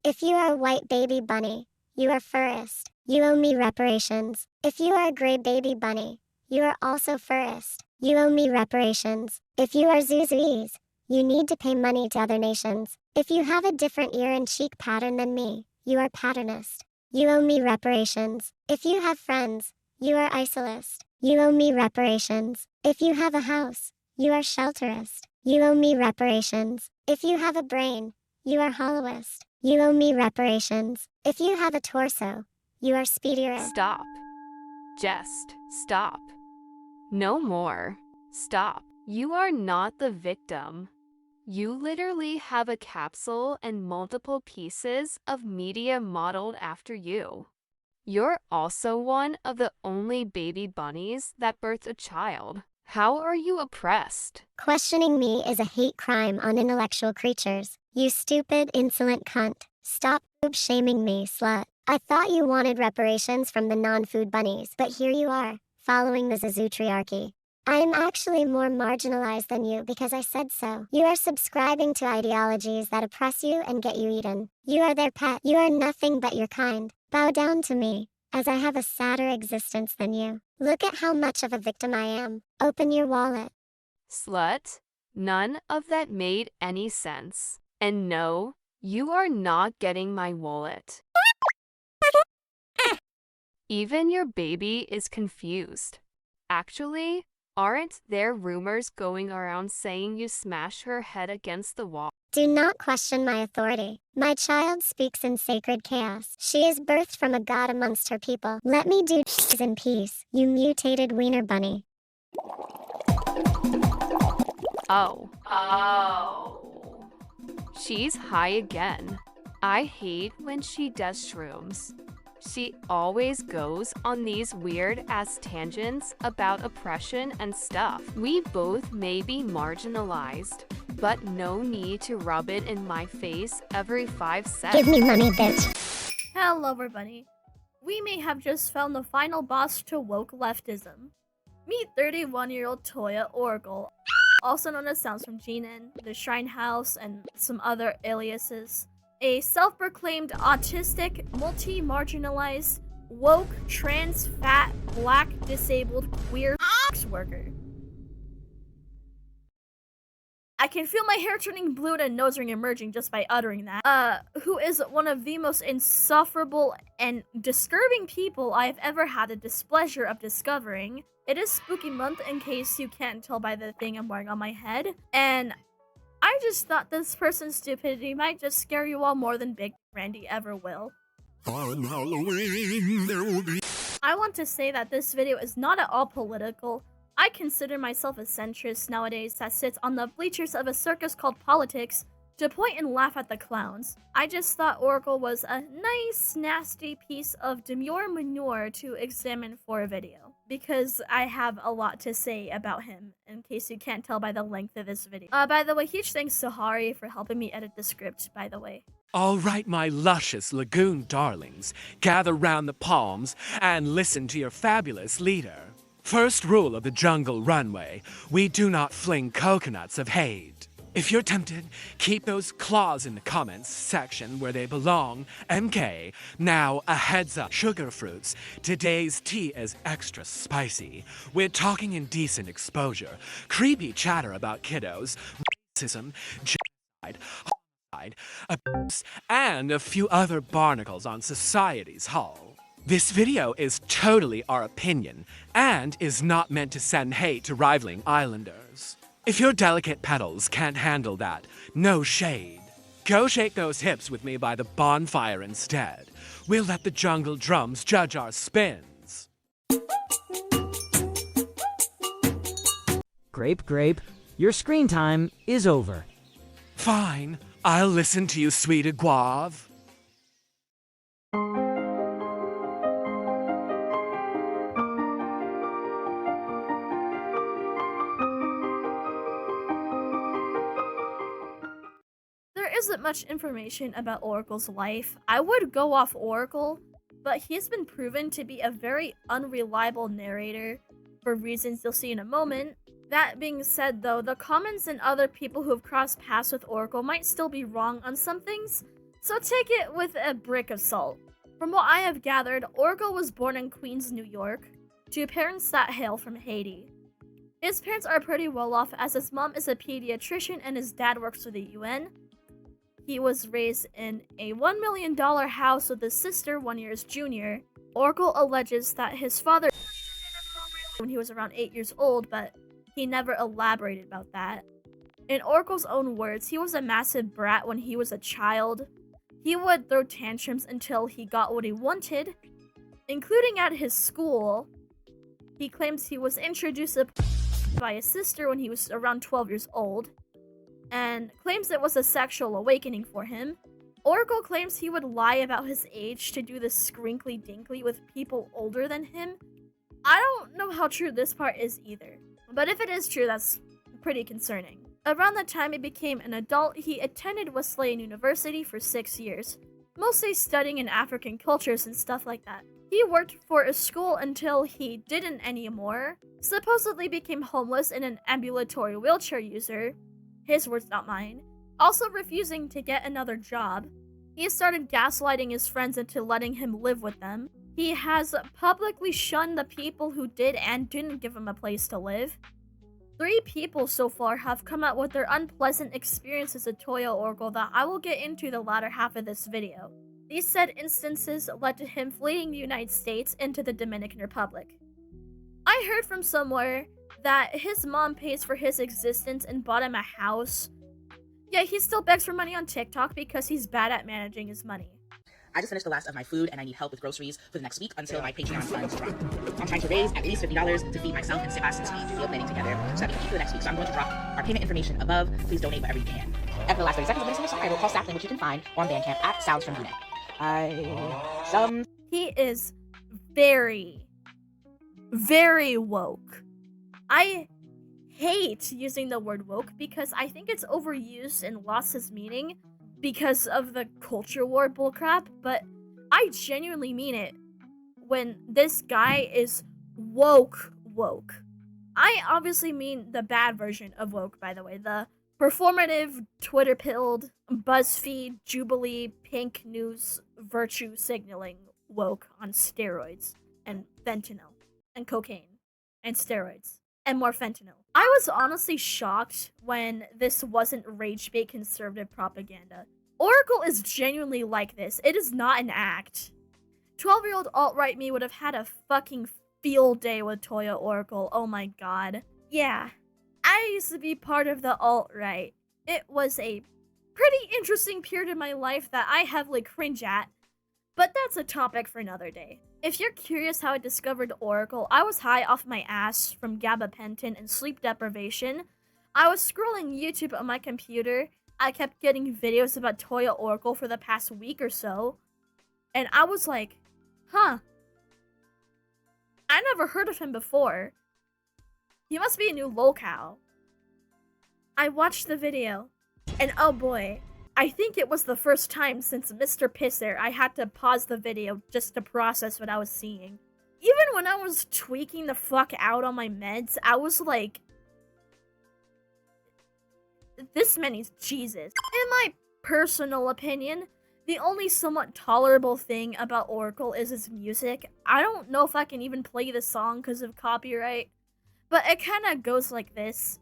If you are a white baby bunny, you are furist. You owe me reparations. If you are a gray baby bunny, you are also furist. You owe me reparations. If you are Zuzuis, you need to pay money to other nations. If you have a different ear and cheek pattern than me, you are patternist. You owe me reparations. If you have friends, you are isolist. You owe me reparations. If you have a house, you are shelterist. You owe me reparations. If you have a brain, you are hollowist. You owe me reparations. If you have a torso, you are speedierist. Stop. Just stop. No more. Stop. You are not the victim. You literally have a capsule and multiple pieces of media modeled after you. You're also one of the only baby bunnies that birthed a child. How are you oppressed? Questioning me is a hate crime on intellectual creatures. You stupid, insolent cunt. Stop shaming me, slut. I thought you wanted reparations from the non-food bunnies, but here you are, following the Zuzutriarchy. I am actually more marginalized than you because I said so. You are subscribing to ideologies that oppress you and get you eaten. You are their pet. You are nothing but your kind. Bow down to me, as I have a sadder existence than you. Look at how much of a victim I am. Open your wallet. Slut, none of that made any sense. And no, you are not getting my wallet. Even your baby is confused. Actually, aren't there rumors going around saying you smash her head against the wall? Do not question my authority. My child speaks in sacred chaos. She is birthed from a god amongst her people. Let me do in peace, you mutated wiener bunny. Oh. She's high again. I hate when she does shrooms. She always goes on these weird-ass tangents about oppression and stuff. We both may be marginalized, but no need to rub it in my face every 5 seconds. Give me money, bitch. Hello everybody. We may have just found the final boss to woke leftism. Meet 31-year-old Toya Oracle, also known as Sounds from Jinin, the Shrine House, and some other aliases. A self-proclaimed autistic, multi-marginalized, woke, trans, fat, black, disabled, queer worker. I can feel my hair turning blue and a nose ring emerging just by uttering that. Who is one of the most insufferable and disturbing people I have ever had the displeasure of discovering. It is spooky month in case you can't tell by the thing I'm wearing on my head, and I just thought this person's stupidity might just scare you all more than Big Randy ever will. On Halloween, there will be... I want to say that this video is not at all political. I consider myself a centrist nowadays that sits on the bleachers of a circus called politics to point and laugh at the clowns. I just thought Oracle was a nice, nasty piece of demure manure to examine for a video, because I have a lot to say about him, in case you can't tell by the length of this video. By the way, huge thanks to Hari for helping me edit the script, by the way. All right, my luscious lagoon darlings, gather round the palms and listen to your fabulous leader. First rule of the jungle runway, we do not fling coconuts of hate. If you're tempted, keep those claws in the comments section where they belong. MK, now a heads up, sugar fruits. Today's tea is extra spicy. We're talking indecent exposure, creepy chatter about kiddos, racism, genocide, homicide, abuse, and a few other barnacles on society's hull. This video is totally our opinion and is not meant to send hate to rivaling islanders. If your delicate petals can't handle that, no shade. Go shake those hips with me by the bonfire instead. We'll let the jungle drums judge our spins. Grape, grape, your screen time is over. Fine, I'll listen to you, sweet guave. Isn't much information about Oracle's life. I would go off Oracle, but he's been proven to be a very unreliable narrator for reasons you'll see in a moment. That being said though, the comments and other people who have crossed paths with Oracle might still be wrong on some things, So take it with a brick of salt. From what I have gathered, Horrorcow was born in Queens, New York, to parents that hail from Haiti. His parents are pretty well off as his mom is a pediatrician and his dad works for the UN. He was raised in a $1 million house with his sister 1 year his junior. Horrorcow alleges that his father when he was around 8 years old, but he never elaborated about that. In Horrorcow's own words, he was a massive brat when he was a child. He would throw tantrums until he got what he wanted, including at his school. He claims he was introduced by his sister when he was around 12 years old, and claims it was a sexual awakening for him. Horrorcow claims he would lie about his age to do the scrinkly dinkly with people older than him. I don't know how true this part is either, but if it is true, that's pretty concerning. Around the time he became an adult, he attended Wesleyan University for 6 years, mostly studying in African cultures and stuff like that. He worked for a school until he didn't anymore, supposedly became homeless and an ambulatory wheelchair user, his words not mine, also refusing to get another job. He started gaslighting his friends into letting him live with them. He has publicly shunned the people who did and didn't give him a place to live. 3 people so far have come out with their unpleasant experiences at Toya Horrorcow that I will get into the latter half of this video. These said instances led to him fleeing the United States into the Dominican Republic. I heard from somewhere that his mom pays for his existence and bought him a house. Yeah, he still begs for money on TikTok because he's bad at managing his money. I just finished the last of my food and I need help with groceries for the next week until my Patreon funds drop. I'm trying to raise at least $50 to feed myself and Sebastian's need to meal planning together so that we can eat for the next week. So I'm going to drop our payment information above. Please donate whatever you can. After the last 30 seconds of listening to the song, I will call Sapling, which you can find on Bandcamp at Sounds from V-Neck. He is very, very woke. I hate using the word woke because I think it's overused and lost its meaning because of the culture war bullcrap, but I genuinely mean it when this guy is woke. I obviously mean the bad version of woke, by the way, the performative, Twitter-pilled, BuzzFeed, Jubilee, pink news, virtue signaling woke on steroids and fentanyl and cocaine and steroids and more fentanyl. I was honestly shocked when this wasn't rage-bait conservative propaganda. Horrorcow is genuinely like this. It is not an act. 12-year-old alt-right me would have had a fucking field day with Toya Horrorcow. Oh my god. Yeah, I used to be part of the alt-right. It was a pretty interesting period in my life that I heavily cringe at, but that's a topic for another day. If you're curious how I discovered Horrorcow, I was high off my ass from gabapentin and sleep deprivation. I was scrolling YouTube on my computer. I kept getting videos about Toya Horrorcow for the past week or so, and I was like, huh, I never heard of him before. He must be a new locale. I watched the video, and oh boy, I think it was the first time since Mr. Pisser I had to pause the video just to process what I was seeing. Even when I was tweaking the fuck out on my meds, I was like, this man is Jesus. In my personal opinion, the only somewhat tolerable thing about Horrorcow is his music. I don't know if I can even play the song because of copyright, but it kind of goes like this.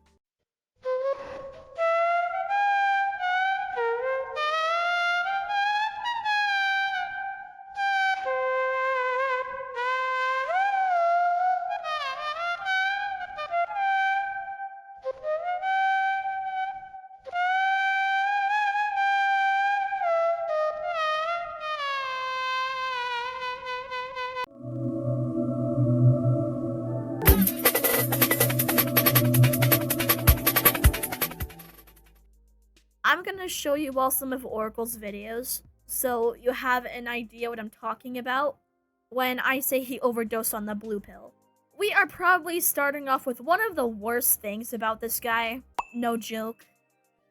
I'm gonna show you all some of Horrorcow's videos, so you have an idea what I'm talking about when I say he overdosed on the blue pill. We are probably starting off with one of the worst things about this guy, no joke.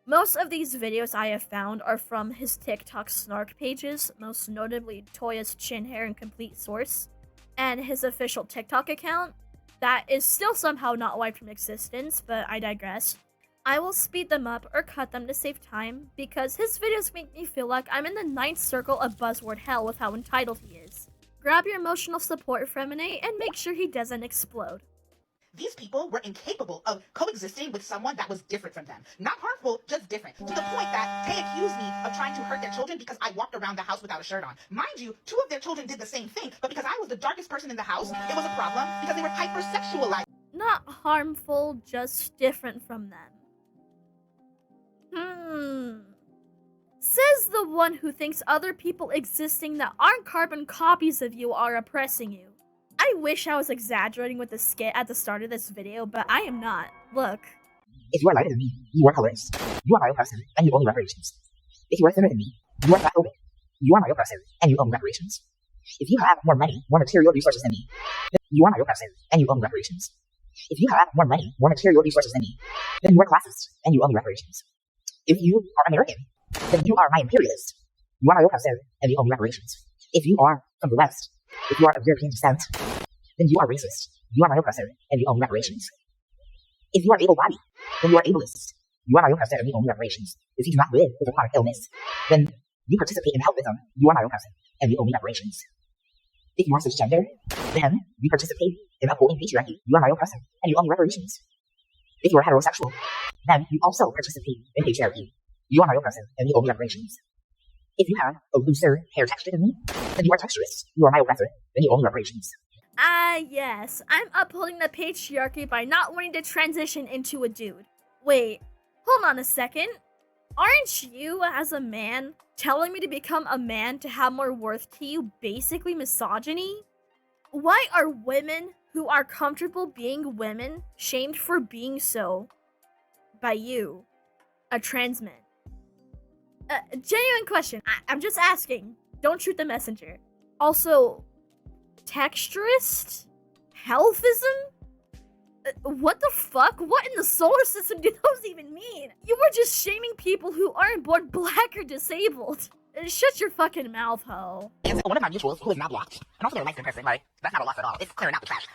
Most of these videos I have found are from his TikTok snark pages, most notably Toya's chin hair and complete source, and his official TikTok account that is still somehow not wiped from existence, but I digress. I will speed them up or cut them to save time because his videos make me feel like I'm in the ninth circle of buzzword hell with how entitled he is. Grab your emotional support from Nate and make sure he doesn't explode. These people were incapable of coexisting with someone that was different from them. Not harmful, just different. To the point that they accused me of trying to hurt their children because I walked around the house without a shirt on. Mind you, 2 of their children did the same thing, but because I was the darkest person in the house, it was a problem because they were hypersexualized. Not harmful, just different from them. Says the one who thinks other people existing that aren't carbon copies of you are oppressing you. I wish I was exaggerating with the skit at the start of this video, but I am not. Look. If you are lighter than me, you are colorist. You are my oppressor, and you owe me reparations. If you are thinner than me, you are fatphobic. You are my oppressor, and you owe me reparations. If you have more money, more material resources than me, then you are my oppressor, and you owe me reparations. If you have more money, more material resources than me, then you are classist, and you owe me reparations. If you are American, then you are my imperialist. You are my oppressor, and you owe me reparations. If you are from the West, if you are of European descent, then you are racist. You are my oppressor, and you owe me reparations. If you are able-bodied, then you are ableist. You are my oppressor, and you owe me reparations. If you do not live with a chronic illness, then you participate in healthism. You are my oppressor, and you owe me reparations. If you are cisgender, then you participate in upholding patriarchy. You are my oppressor, and you owe me reparations. If you are heterosexual, then you also participate in patriarchy. You are my oppressor, and you owe me reparations. If you have a looser hair texture than me, then you are texturist. You are my oppressor, then you owe me reparations. Yes, I'm upholding the patriarchy by not wanting to transition into a dude. Wait, hold on a second. Aren't you, as a man, telling me to become a man to have more worth to you basically misogyny? Why are women who are comfortable being women shamed for being so by you, a trans man? Genuine question. I'm just asking. Don't shoot the messenger. Also, texturist? Healthism? What the fuck? What in the solar system do those even mean? You were just shaming people who aren't born black or disabled. Shut your fucking mouth, ho. And one of my mutuals, who is not blocked, and also they're a nice person, like, that's not a loss at all. It's clearing out the trash.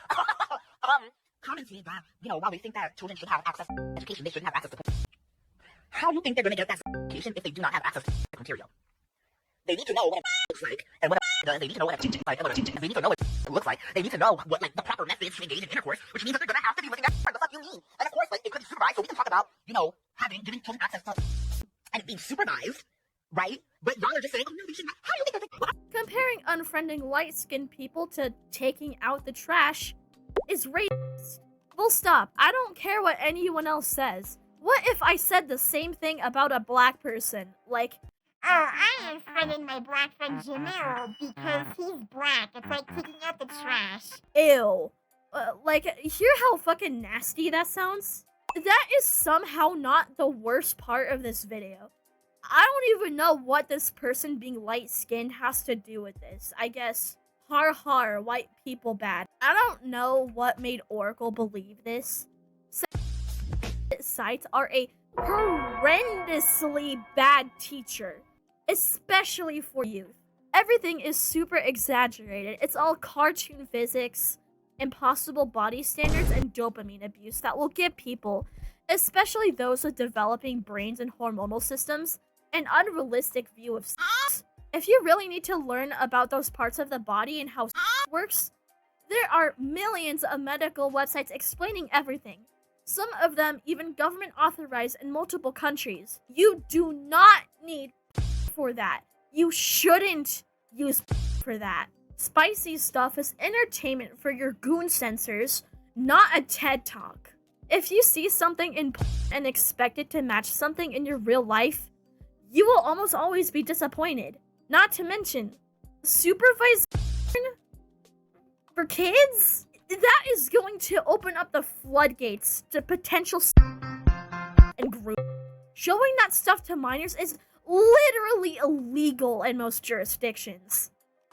Commented that, while they think that children should have access to education, they shouldn't have access to how do you think they're going to get that education if they do not have access to material? They need to know what a looks like, and what a does. They need to know what a like, and they need to know what it looks like. They need to know what, like, the proper methods to engage in intercourse, which means that they're going to have to be looking at what the fuck you mean. And of course, like, it could be supervised, so we can talk about, giving children access to and it being supervised, right? But y'all are just saying, oh no, we should not. How do you think they're Comparing unfriending light-skinned people to taking out the trash is racist. Full stop. I don't care what anyone else says. What if I said the same thing about a black person? Like, Oh, I unfriended my black friend Jamil because he's black. It's like taking out the trash. ew. Hear how fucking nasty that sounds? That is somehow not the worst part of this video. I don't even know what this person being light-skinned has to do with this. I guess, har har, white people bad. I don't know what made Oracle believe this. Sites are a horrendously bad teacher, especially for youth. Everything is super exaggerated. It's all cartoon physics, impossible body standards, and dopamine abuse that will give people, especially those with developing brains and hormonal systems, an unrealistic view of sex. If you really need to learn about those parts of the body and how sex works, there are millions of medical websites explaining everything. Some of them even government authorized in multiple countries. You do not need for that. You shouldn't use for that. Spicy stuff is entertainment for your goon sensors, not a TED Talk. If you see something in and expect it to match something in your real life, you will almost always be disappointed. Not to mention, supervised for kids? That is going to open up the floodgates to potential and group. Showing that stuff to minors is literally illegal in most jurisdictions.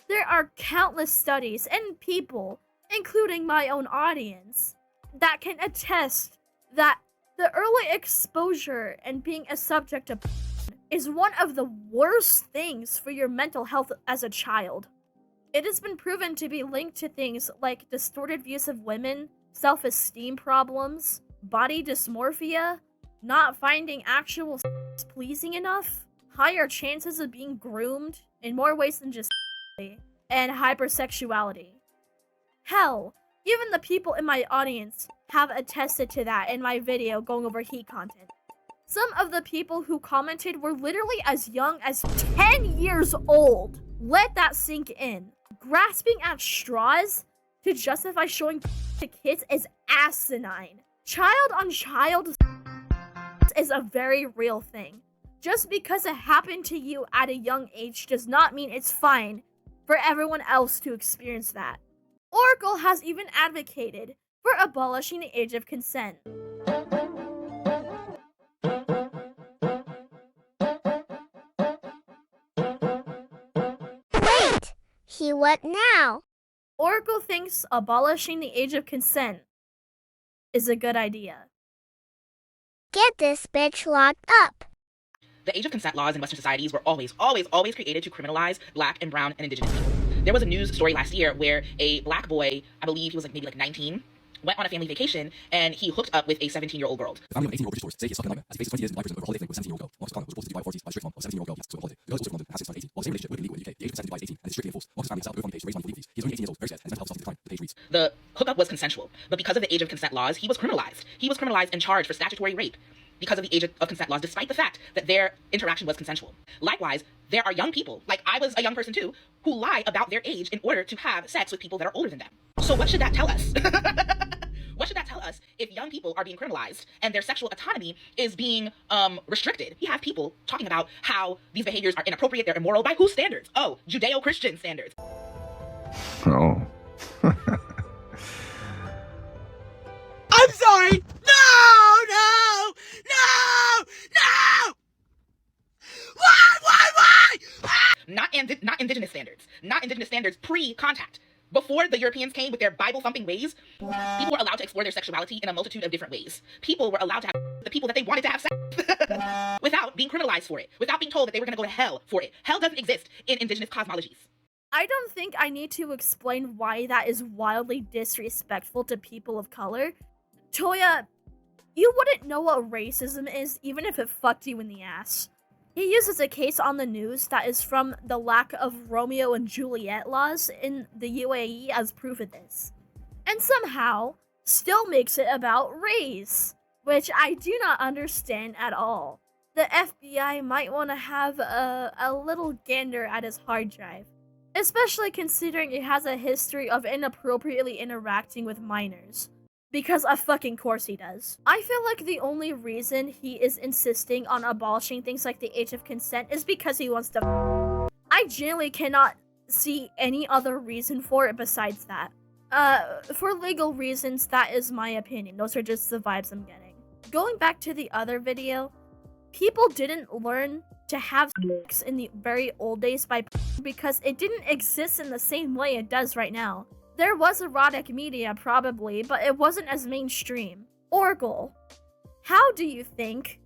There are countless studies and people, including my own audience, that can attest that the early exposure and being a subject of is one of the worst things for your mental health as a child. It has been proven to be linked to things like distorted views of women, self-esteem problems, body dysmorphia, not finding actual sex pleasing enough, higher chances of being groomed in more ways than just and hypersexuality. Hell, even the people in my audience have attested to that in my video going over heat content. Some of the people who commented were literally as young as 10 years old. Let that sink in. Grasping at straws to justify showing to kids is asinine. Child on child is a very real thing. Just because it happened to you at a young age does not mean it's fine for everyone else to experience that. Oracle has even advocated for abolishing the age of consent. Wait! He what now? Oracle thinks abolishing the age of consent is a good idea. Get this bitch locked up. The age of consent laws in Western societies were always created to criminalize Black and brown and indigenous people. There was a news story last year where a Black boy, I believe he was maybe 19, went on a family vacation and he hooked up with a 17-year-old girl. The family of an 18-year-old British tourist say he is stuck in a nightmare as he faces 20 years in life prison over a holiday fling with a 17-year-old girl. While his partner was supposed to be by authorities by a strict mom of a 17-year-old girl, yes, so politics. Because also from London has 6 18. While the same relationship would be legal in the UK, the age of consent is 18 and is strictly enforced. While his family itself GoFundMe page to raise money for legal fees. He is only 18 years old, very scared, and his mental health starts to decline. The page reads. The hookup was consensual, but because of the age of consent laws, he was criminalized. He was criminalized and charged for statutory rape because of the age of consent laws, despite the fact that their interaction was consensual. Likewise, there are young people, like I was a young person too, who lie about their age in order to have sex with people that are older than them. So what should that tell us? What should that tell us if young people are being criminalized and their sexual autonomy is being restricted? We have people talking about how these behaviors are inappropriate, they're immoral. By whose standards? Oh, Judeo-Christian standards. Oh. I'm sorry! No! Why? Not indigenous standards. Not indigenous standards pre-contact. Before the Europeans came with their Bible-thumping ways, people were allowed to explore their sexuality in a multitude of different ways. People were allowed to have the people that they wanted to have sex without being criminalized for it, without being told that they were going to go to hell for it. Hell doesn't exist in indigenous cosmologies. I don't think I need to explain why that is wildly disrespectful to people of color. Toya, you wouldn't know what racism is even if it fucked you in the ass. He uses a case on the news that is from the lack of Romeo and Juliet laws in the UAE as proof of this. And somehow, still makes it about race, which I do not understand at all. The FBI might want to have a little gander at his hard drive, especially considering it has a history of inappropriately interacting with minors. Because of fucking course he does. I feel like the only reason he is insisting on abolishing things like the age of consent is because he wants to I genuinely cannot see any other reason for it besides that. For legal reasons, that is my opinion. Those are just the vibes I'm getting. Going back to the other video, people didn't learn to have sex in the very old days because it didn't exist in the same way it does right now. There was erotic media, probably, but it wasn't as mainstream. Oracle, how do you think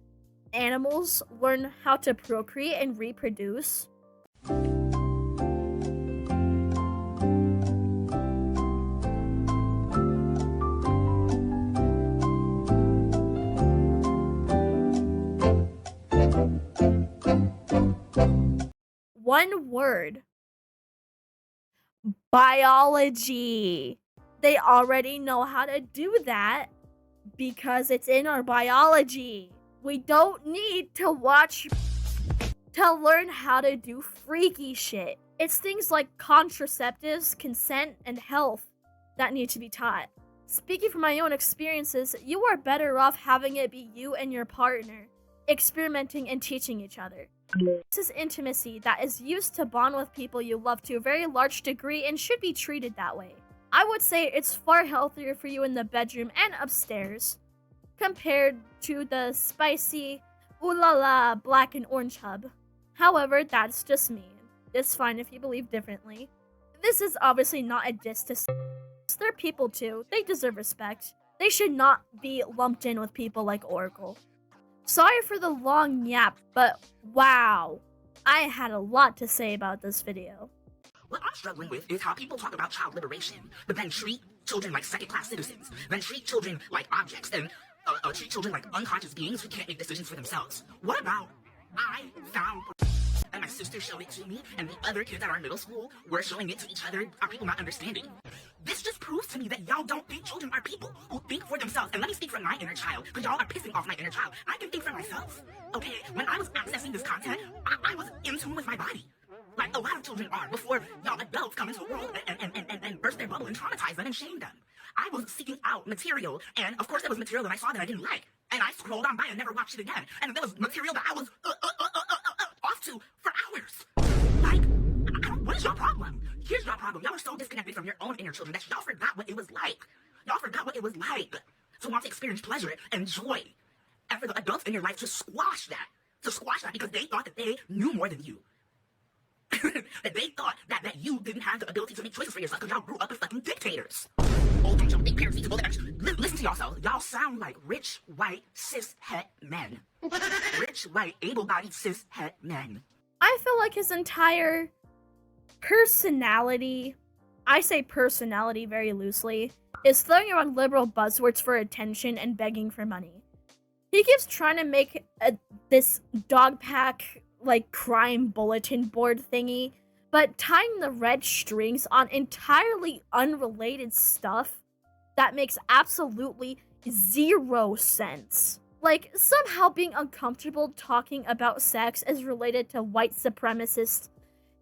animals learn how to procreate and reproduce? One word. Biology. They already know how to do that because it's in our biology. We don't need to watch to learn how to do freaky shit. It's things like contraceptives, consent, and health that need to be taught. Speaking from my own experiences, you are better off having it be you and your partner, experimenting and teaching each other. This is intimacy that is used to bond with people you love to a very large degree and should be treated that way. I would say it's far healthier for you in the bedroom and upstairs compared to the spicy, ooh la la, black and orange hub. However, that's just me. It's fine if you believe differently. This is obviously not a diss to sex. They're people too. They deserve respect. They should not be lumped in with people like Oracle. Sorry for the long yap, but wow, I had a lot to say about this video. What I'm struggling with is how people talk about child liberation, but then treat children like second-class citizens, then treat children like objects, and treat children like unconscious beings who can't make decisions for themselves. What about I found and my sister showed it to me, and the other kids at our middle school were showing it to each other? Are people not understanding? This just proves to me that y'all don't think children are people who think for themselves. And let me speak from my inner child, because y'all are pissing off my inner child. I can think for myself, okay? When I was accessing this content, I was in tune with my body. Like a lot of children are before y'all adults come into the world and burst their bubble and traumatize them and shame them. I was seeking out material, and of course there was material that I saw that I didn't like. And I scrolled on by and never watched it again. And there was material that I was off to for hours. Like, what is your problem? Here's your problem. Y'all are so disconnected from your own inner children that y'all forgot what it was like. Y'all forgot what it was like to want to experience pleasure and joy. And for the adults in your life to squash that. To squash that because they thought that they knew more than you. That they thought that you didn't have the ability to make choices for yourself because y'all grew up as fucking dictators. Old don't think parents need to go there. Listen to yourselves. Y'all sound like rich, white, cis-het men. Rich, white, able-bodied, cis-het men. I feel like his entire personality, I say personality very loosely, is throwing around liberal buzzwords for attention and begging for money. He keeps trying to make this dog pack, like, crime bulletin board thingy, but tying the red strings on entirely unrelated stuff that makes absolutely zero sense. Like, somehow being uncomfortable talking about sex is related to white supremacist,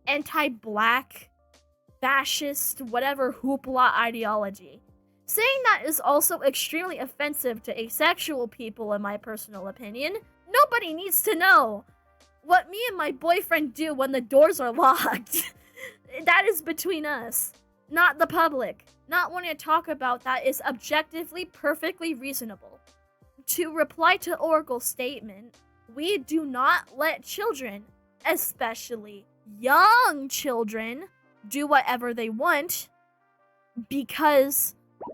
anti-black, fascist, whatever hoopla ideology. Saying that is also extremely offensive to asexual people, in my personal opinion. Nobody needs to know what me and my boyfriend do when the doors are locked. That is between us, not the public. Not wanting to talk about that is objectively perfectly reasonable. To reply to Oracle's statement, we do not let children, especially young children, do whatever they want because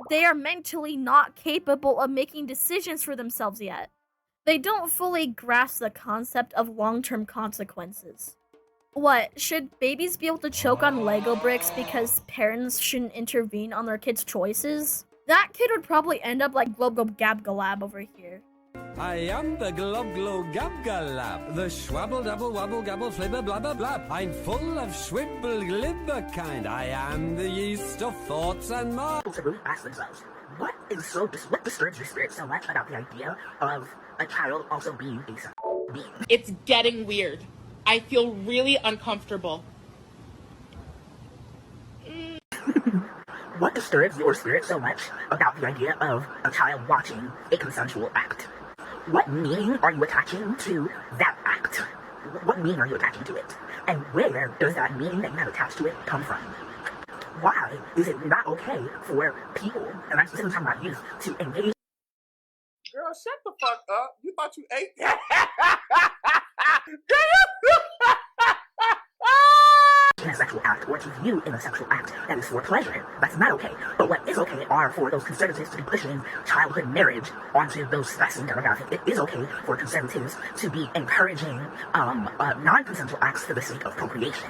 they are mentally not capable of making decisions for themselves yet. They don't fully grasp the concept of long-term consequences. What, should babies be able to choke on Lego bricks because parents shouldn't intervene on their kids' choices? That kid would probably end up like Glob Glob Gab Galab over here. I am the Glob Glob Gab Galab, the schwabble double wabble gabble flibber blabber blab. I'm full of schwibble glibber kind. I am the yeast of thoughts and minds. People should really ask themselves, what disturbs your spirit so much about the idea of a child also being a being? It's getting weird. I feel really uncomfortable. What disturbs your spirit so much about the idea of a child watching a consensual act? What meaning are you attaching to that act? What meaning are you attaching to it? And where does that meaning that you have attached to it come from? Why is it not okay for people, and I'm specifically talking about youth, to engage? Girl, shut the fuck up. You thought you ate that? In a sexual act, or to view in a sexual act that is for pleasure. That's not okay. But what is okay are for those conservatives to be pushing childhood marriage onto those specific demographics. It is okay for conservatives to be encouraging non-consensual acts for the sake of procreation.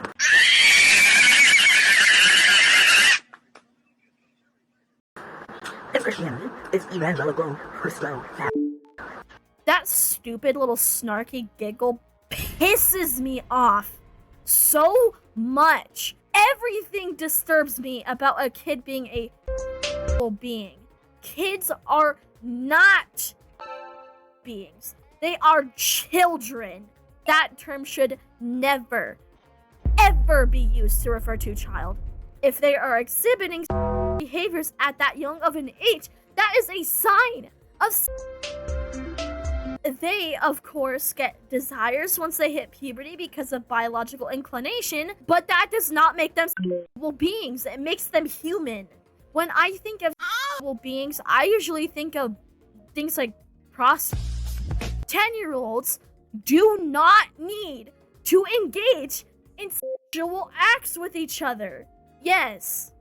If Christianity is evangelical, Christo, that stupid little snarky giggle pisses me off so much. Everything disturbs me about a kid being a being. Kids are not beings. They are children. That term should never, ever be used to refer to a child. If they are exhibiting behaviors at that young of an age, that is a sign of... They, of course, get desires once they hit puberty because of biological inclination, but that does not make them sexual beings. It makes them human. When I think of sexual beings, I usually think of things like prostitutes. 10-year-olds do not need to engage in sexual acts with each other. Yes,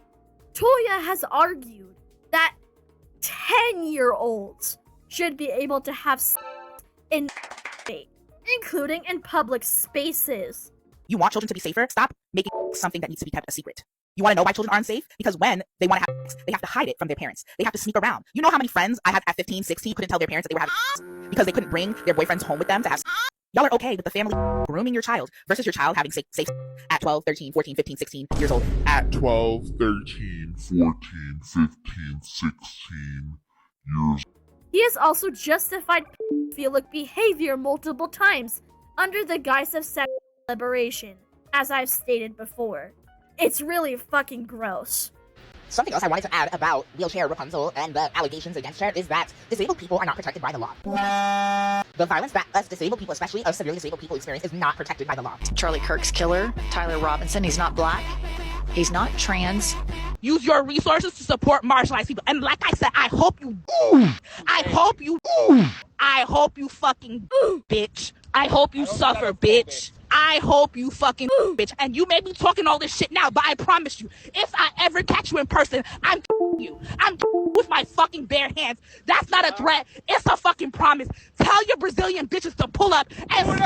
Toya has argued that 10-year-olds should be able to have sex in including in public spaces. You want children to be safer? Stop making something that needs to be kept a secret. You want to know why children are unsafe? Because when they want to have sex, they have to hide it from their parents. They have to sneak around. You know how many friends I had at 15, 16 couldn't tell their parents that they were having sex because they couldn't bring their boyfriends home with them to have sex? Y'all are okay with the family grooming your child versus your child having safe sex at 12, 13, 14, 15, 16 years old. At 12, 13, 14, 15, 16 years. He has also justified pedophilic behavior multiple times under the guise of sexual liberation, as I've stated before. It's really fucking gross. Something else I wanted to add about wheelchair Rapunzel and the allegations against her is that disabled people are not protected by the law. The violence that us disabled people, especially us severely disabled people, experience is not protected by the law. Charlie Kirk's killer, Tyler Robinson, he's not black, he's not trans. Use your resources to support marginalized people. And like I said, I hope you fucking bitch. I hope you suffer, bitch. I hope you fucking bitch. And you may be talking all this shit now, but I promise you, if I ever catch you in person, I'm you. I'm with my fucking bare hands. That's not a threat. It's a fucking promise. Tell your Brazilian bitches to pull up and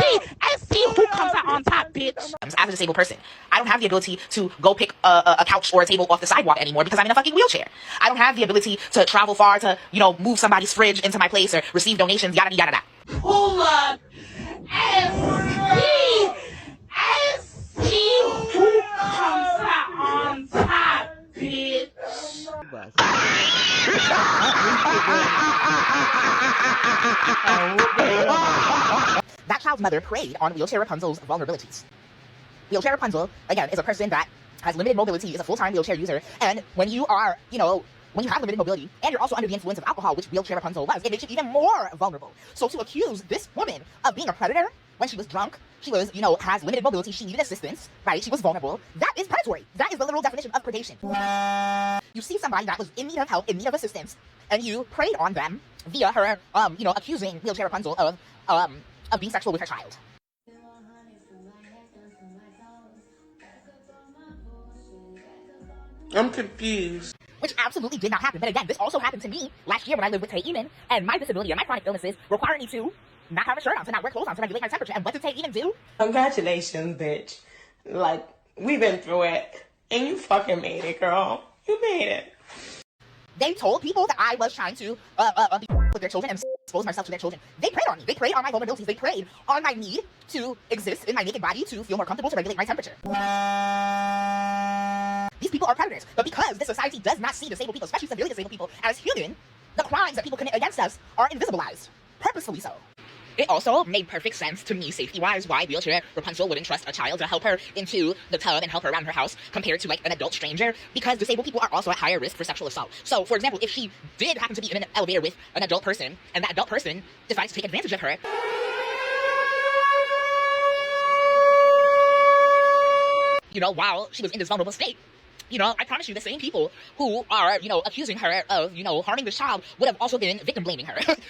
see who comes out on top, bitch. As a disabled person, I don't have the ability to go pick a couch or a table off the sidewalk anymore because I'm in a fucking wheelchair. I don't have the ability to travel far to, move somebody's fridge into my place or receive donations, yada yada yada. Pull up and see who comes out on top, bitch. That child's mother preyed on wheelchair Rapunzel's vulnerabilities. Wheelchair Rapunzel, again, is a person that has limited mobility, is a full-time wheelchair user, and when you are, when you have limited mobility, and you're also under the influence of alcohol, which wheelchair Rapunzel was, it makes you even more vulnerable. So to accuse this woman of being a predator when she was drunk, she was, has limited mobility, she needed assistance, right? She was vulnerable. That is predatory. That is the literal definition of predation. You see somebody that was in need of help, in need of assistance, and you preyed on them via her, accusing wheelchair Rapunzel of being sexual with her child. I'm confused. Which absolutely did not happen. But again, this also happened to me last year when I lived with Tay Eamon, and my disability and my chronic illnesses require me to not have a shirt on, to not wear clothes on, to regulate my temperature. And what did Tay Eamon do? Congratulations, bitch. Like, we've been through it, and you fucking made it, girl. You made it. They told people that I was trying to be with their children and expose myself to their children. They preyed on me. They preyed on my vulnerabilities. They preyed on my need to exist in my naked body, to feel more comfortable, to regulate my temperature. These people are predators. But because the society does not see disabled people, especially severely disabled people, as human, the crimes that people commit against us are invisibilized. Purposefully so. It also made perfect sense to me, safety-wise, why wheelchair Rapunzel wouldn't trust a child to help her into the tub and help her around her house compared to, an adult stranger, because disabled people are also at higher risk for sexual assault. So, for example, if she did happen to be in an elevator with an adult person, and that adult person decides to take advantage of her, while she was in this vulnerable state, I promise you the same people who are, accusing her of, harming this child would have also been victim blaming her, but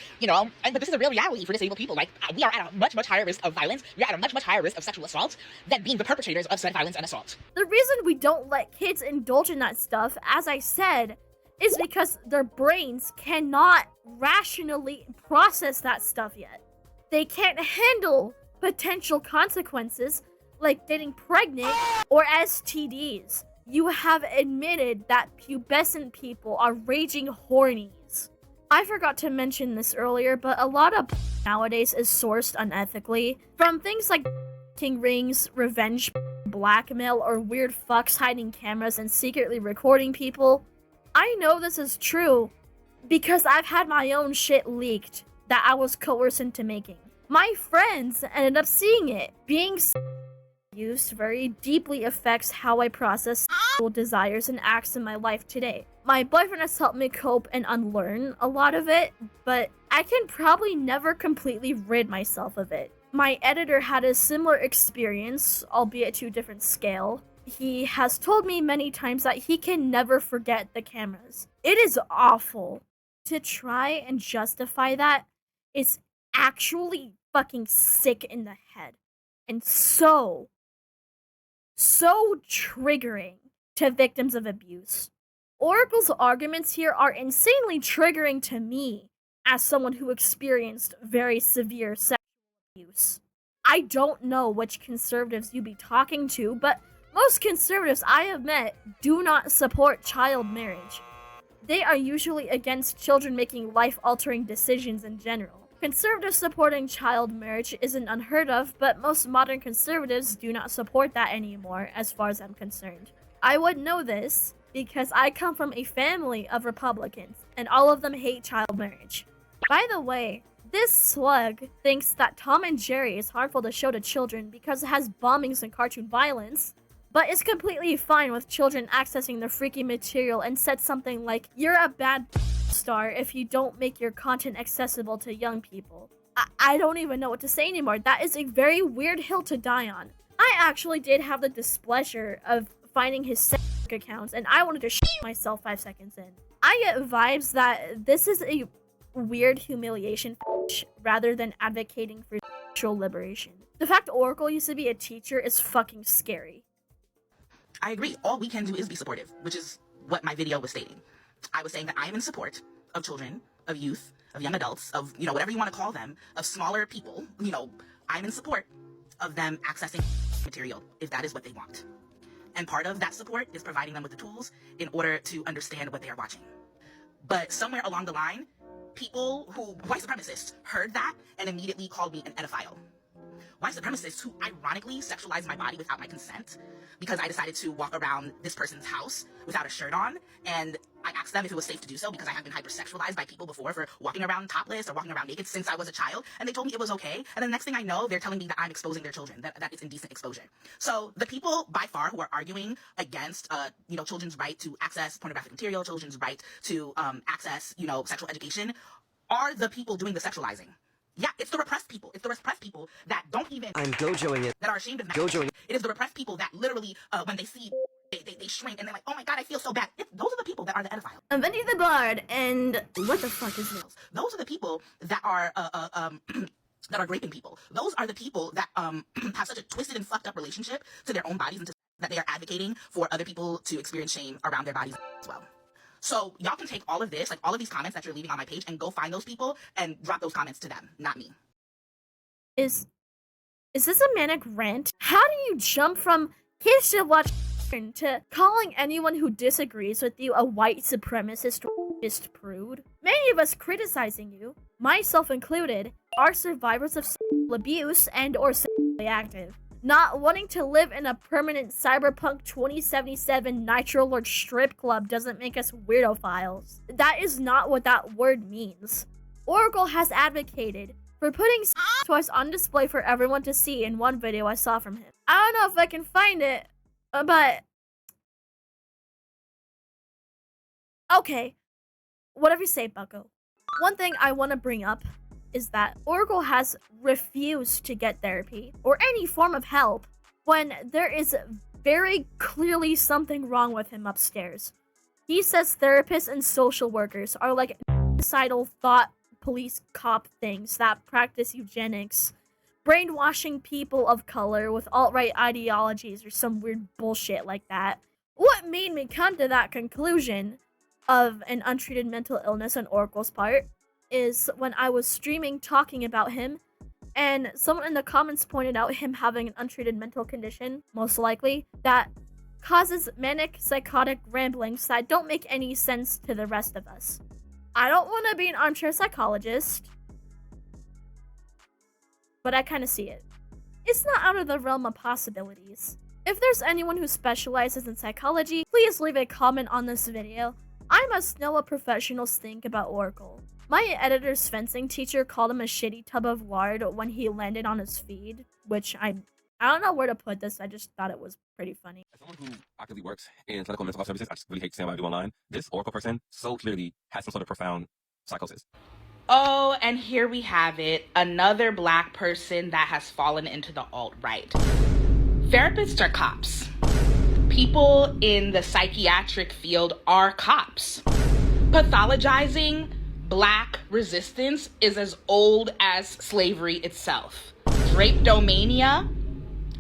this is a real reality for disabled people. Like, we are at a much, much higher risk of violence. We are at a much, much higher risk of sexual assault than being the perpetrators of said violence and assault. The reason we don't let kids indulge in that stuff, as I said, is because their brains cannot rationally process that stuff yet. They can't handle potential consequences like getting pregnant or STDs. You have admitted that pubescent people are raging hornies. I forgot to mention this earlier, but a lot of nowadays is sourced unethically from things like king rings, revenge, blackmail, or weird fucks hiding cameras and secretly recording people. I know this is true because I've had my own shit leaked that I was coerced into making. My friends ended up seeing it. Being abused very deeply affects how I process sexual desires and acts in my life today. My boyfriend has helped me cope and unlearn a lot of it, but I can probably never completely rid myself of it. My editor had a similar experience, albeit to a different scale. He has told me many times that he can never forget the cameras. It is awful. To try and justify that is actually fucking sick in the head. And so triggering to victims of abuse. Oracle's arguments here are insanely triggering to me as someone who experienced very severe sexual abuse. I don't know which conservatives you be talking to, but Most conservatives I have met do not support child marriage. They are usually against children making life-altering decisions in general. Conservatives supporting child marriage isn't unheard of, but most modern conservatives do not support that anymore, as far as I'm concerned. I would know this because I come from a family of Republicans, and all of them hate child marriage. By the way, this slug thinks that Tom and Jerry is harmful to show to children because it has bombings and cartoon violence, but is completely fine with children accessing their freaky material and said something like, "You're a bad star if you don't make your content accessible to young people." I don't even know what to say anymore. That is a very weird hill to die on. I actually did have the displeasure of finding his accounts, and I wanted to shit myself 5 seconds in. I get vibes that this is a weird humiliation rather than advocating for sexual liberation. The fact Oracle used to be a teacher is fucking scary. I agree. All we can do is be supportive, which is what my video was stating. I was saying that I am in support of children, of youth, of young adults, of, whatever you want to call them, of smaller people. I'm in support of them accessing material if that is what they want. And part of that support is providing them with the tools in order to understand what they are watching. But somewhere along the line, people who, white supremacists, heard that and immediately called me an pedophile. White supremacists who ironically sexualized my body without my consent because I decided to walk around this person's house without a shirt on, and I asked them if it was safe to do so because I have been hypersexualized by people before for walking around topless or walking around naked since I was a child, and they told me it was okay, and then the next thing I know, they're telling me that I'm exposing their children, that it's indecent exposure. So the people by far who are arguing against, children's right to access pornographic material, children's right to access, sexual education, are the people doing the sexualizing. Yeah, it's the repressed people. It's the repressed people that don't even... I'm dojoing it. That are ashamed of that. Dojoing. It is the repressed people that literally, when they see, they shrink and they're like, oh my god, I feel so bad. Those are the people that are the pedophiles. I'm Benny the Bard, and what the fuck is this? Those are the people that are, that are raping people. Those are the people that, have such a twisted and fucked up relationship to their own bodies and that they are advocating for other people to experience shame around their bodies as well. So y'all can take all of this, like all of these comments that you're leaving on my page, and go find those people and drop those comments to them, not me. Is this a manic rant? How do you jump from kids should watch to calling anyone who disagrees with you a white supremacist prude? Many of us criticizing you, myself included, are survivors of sexual abuse and or sexually active. Not wanting to live in a permanent cyberpunk 2077 Nitro Lord strip club doesn't make us weirdo-philes. That is not what that word means. Oracle has advocated for putting toys on display for everyone to see in one video I saw from him. I don't know if I can find it, but... okay, whatever you say, bucko. One thing I want to bring up is that Oracle has refused to get therapy or any form of help when there is very clearly something wrong with him upstairs. He says therapists and social workers are like suicidal thought police cop things that practice eugenics, brainwashing people of color with alt-right ideologies or some weird bullshit like that. What made me come to that conclusion of an untreated mental illness on Oracle's part is when I was streaming talking about him, and someone in the comments pointed out him having an untreated mental condition, most likely, that causes manic psychotic ramblings that don't make any sense to the rest of us. I don't want to be an armchair psychologist, but I kind of see it. It's not out of the realm of possibilities. If there's anyone who specializes in psychology, please leave a comment on this video. I must know what professionals think about Oracle. My editor's fencing teacher called him a shitty tub of lard when he landed on his feed, which I don't know where to put this, I just thought it was pretty funny. As someone who actively works in clinical mental health services, I just really hate to say what I do online. This Oracle person so clearly has some sort of profound psychosis. Oh, and here we have it. Another black person that has fallen into the alt-right. Therapists are cops. People in the psychiatric field are cops. Pathologizing black resistance is as old as slavery itself. Drapetomania,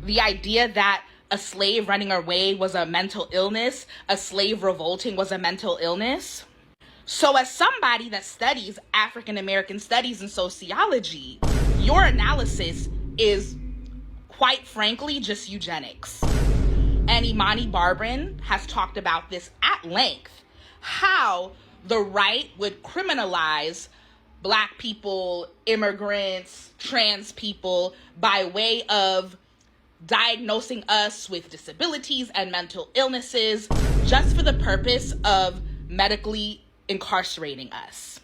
the idea that a slave running away was a mental illness, a slave revolting was a mental illness. So as somebody that studies African American studies and sociology, your analysis is quite frankly just eugenics. And Imani Barbarin has talked about this at length, how the right would criminalize Black people, immigrants, trans people by way of diagnosing us with disabilities and mental illnesses just for the purpose of medically incarcerating us.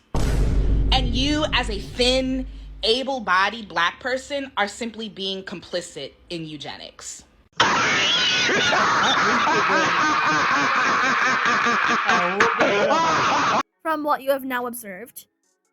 And you, as a thin, able-bodied Black person, are simply being complicit in eugenics. From what you have now observed,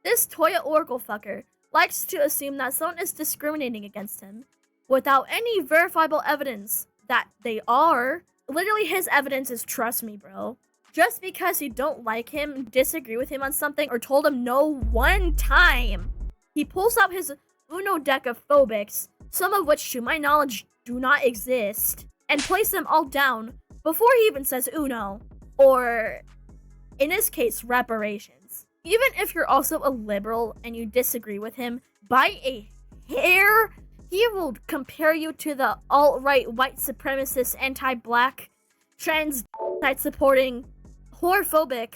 this Toya Oracle fucker likes to assume that someone is discriminating against him without any verifiable evidence that they are. Literally, his evidence is trust me, bro. Just because you don't like him, disagree with him on something, or told him no one time, he pulls out his Uno deck of phobics, some of which to my knowledge do not exist, and plays them all down before he even says Uno, or in his case, reparations. Even if you're also a liberal and you disagree with him by a hair, he will compare you to the alt-right white supremacist anti-black trans supporting horrorphobic,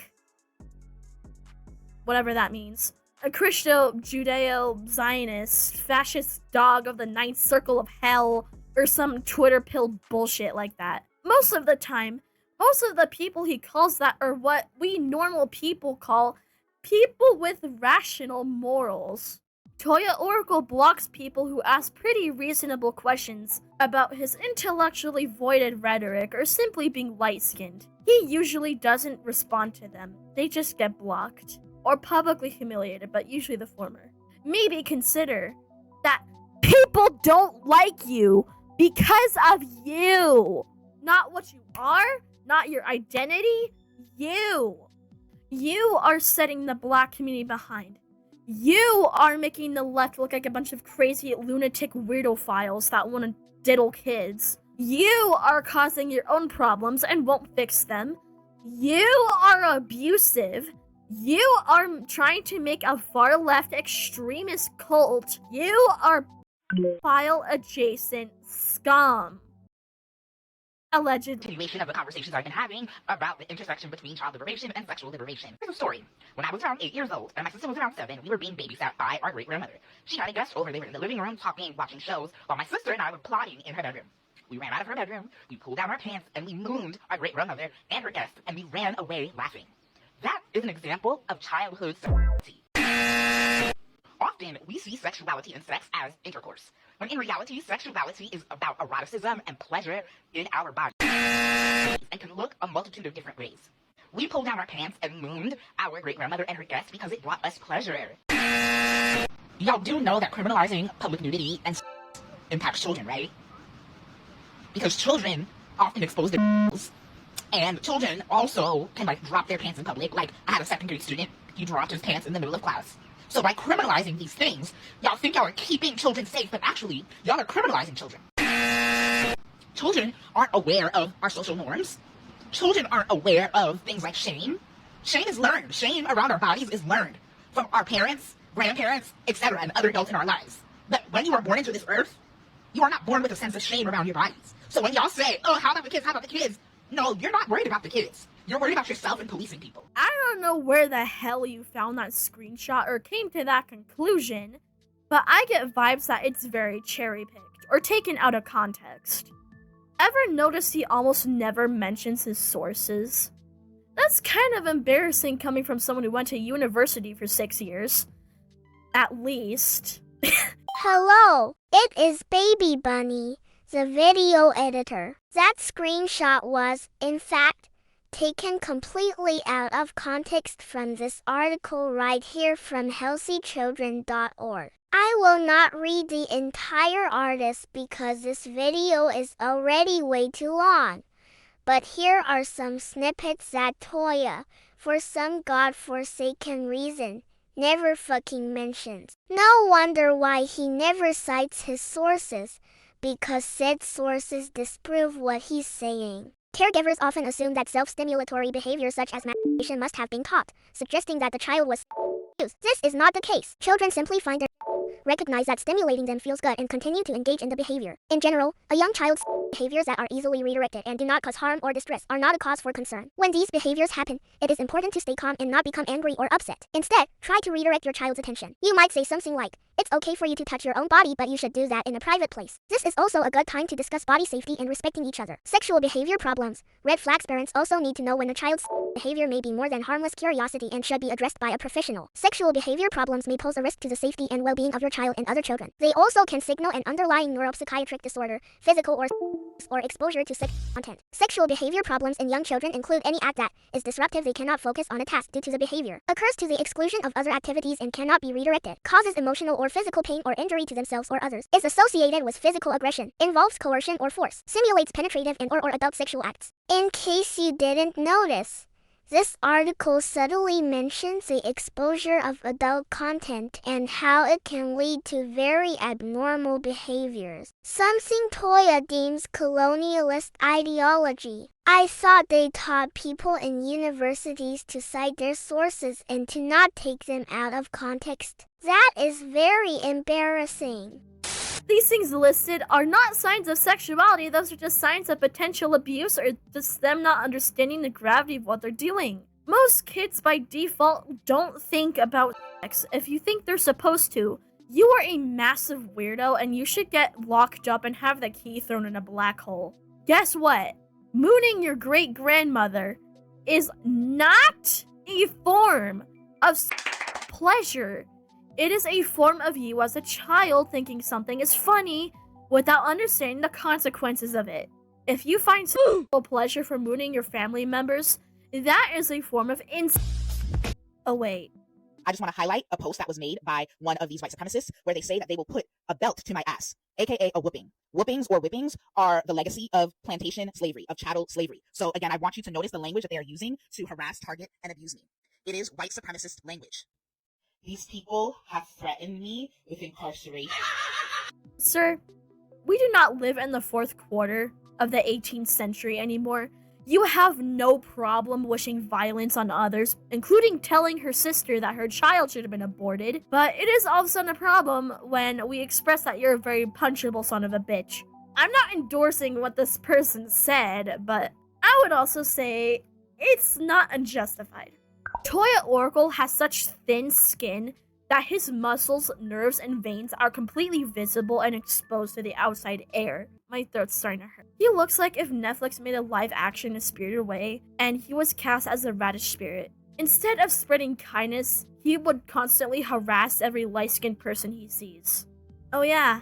whatever that means, a Christo-Judeo-Zionist fascist dog of the ninth circle of hell, or some Twitter pill bullshit like that. Most of the time, most of the people he calls that are what we normal people call people with rational morals. Toya Oracle blocks people who ask pretty reasonable questions about his intellectually voided rhetoric or simply being light-skinned. He usually doesn't respond to them. They just get blocked. Or publicly humiliated, but usually the former. Maybe consider that people don't like you because of you. Not what you are, not your identity, you. You are setting the Black community behind. You are making the left look like a bunch of crazy lunatic weirdo-philes that want to diddle kids. You are causing your own problems and won't fix them. You are abusive. You are trying to make a far-left extremist cult. You are pedophile-adjacent scum. Alleged Continuation of the conversations I've been having about the intersection between child liberation and sexual liberation. Here's a story. When I was around 8 years old and my sister was around 7, we were being babysat by our great-grandmother. She had a guest over. They were in the living room talking, watching shows, while my sister and I were plotting in her bedroom. We ran out of her bedroom, we pulled down our pants, and we mooned our great-grandmother and her guest, and we ran away laughing. That is an example of childhood sexuality. Often, we see sexuality and sex as intercourse, when in reality, sexuality is about eroticism and pleasure in our bodies, and can look a multitude of different ways. We pulled down our pants and mooned our great-grandmother and her guest because it brought us pleasure. Y'all do know that criminalizing public nudity and sex impacts children, right? Because children often expose their and children also can, drop their pants in public. I had a second grade student, he dropped his pants in the middle of class. So by criminalizing these things, y'all think y'all are keeping children safe, but actually, y'all are criminalizing children. Children aren't aware of our social norms. Children aren't aware of things like shame. Shame is learned. Shame around our bodies is learned from our parents, grandparents, etc., and other adults in our lives. But when you are born into this earth, you are not born with a sense of shame around your bodies. So when y'all say, oh, how about the kids, how about the kids? No, you're not worried about the kids. You're worried about yourself and policing people. I don't know where the hell you found that screenshot or came to that conclusion, but I get vibes that it's very cherry-picked or taken out of context. Ever notice he almost never mentions his sources? That's kind of embarrassing coming from someone who went to university for 6 years. At least. Hello, it is Baby Bunny, the video editor. That screenshot was, in fact, taken completely out of context from this article right here from healthychildren.org. I will not read the entire article because this video is already way too long. But here are some snippets that Toya, for some godforsaken reason, never fucking mentions. No wonder why he never cites his sources, because said sources disprove what he's saying. Caregivers often assume that self-stimulatory behavior such as masturbation must have been taught, suggesting that the child was This is not the case. Children simply find their recognize that stimulating them feels good and continue to engage in the behavior. In general, a young child's behaviors that are easily redirected and do not cause harm or distress are not a cause for concern. When these behaviors happen, it is important to stay calm and not become angry or upset. Instead, try to redirect your child's attention. You might say something like, "It's okay for you to touch your own body, but you should do that in a private place." This is also a good time to discuss body safety and respecting each other. Sexual behavior problems. Red flags. Parents also need to know when a child's behavior may be more than harmless curiosity and should be addressed by a professional. Sexual behavior problems may pose a risk to the safety and well-being of your child and other children. They also can signal an underlying neuropsychiatric disorder, physical or exposure to sex content. Sexual behavior problems in young children include any act that is disruptive. They cannot focus on a task due to the behavior, occurs to the exclusion of other activities and cannot be redirected, causes emotional or physical pain or injury to themselves or others, is associated with physical aggression, involves coercion or force, simulates penetrative and or adult sexual acts. In case you didn't notice, this article subtly mentions the exposure of adult content and how it can lead to very abnormal behaviors. Something Toya deems colonialist ideology. I thought they taught people in universities to cite their sources and to not take them out of context. That is very embarrassing. These things listed are not signs of sexuality, those are just signs of potential abuse or just them not understanding the gravity of what they're doing. Most kids by default don't think about sex. If you think they're supposed to, you are a massive weirdo and you should get locked up and have the key thrown in a black hole. Guess what? Mooning your great-grandmother is not a form of pleasure. It is a form of you as a child thinking something is funny without understanding the consequences of it. If you find sexual pleasure from mooning your family members, that is a form of Oh wait. I just want to highlight a post that was made by one of these white supremacists where they say that they will put a belt to my ass, aka a whooping. Whoopings or whippings are the legacy of plantation slavery, of chattel slavery. So again, I want you to notice the language that they are using to harass, target, and abuse me. It is white supremacist language. These people have threatened me with incarceration. Sir, we do not live in the fourth quarter of the 18th century anymore. You have no problem wishing violence on others, including telling her sister that her child should have been aborted, but it is also a problem when we express that you're a very punchable son of a bitch. I'm not endorsing what this person said, but I would also say it's not unjustified. Toya Oracle has such thin skin that his muscles, nerves, and veins are completely visible and exposed to the outside air. My throat's starting to hurt. He looks like if Netflix made a live action of Spirited Away and he was cast as a radish spirit. Instead of spreading kindness, he would constantly harass every light-skinned person he sees. Oh yeah,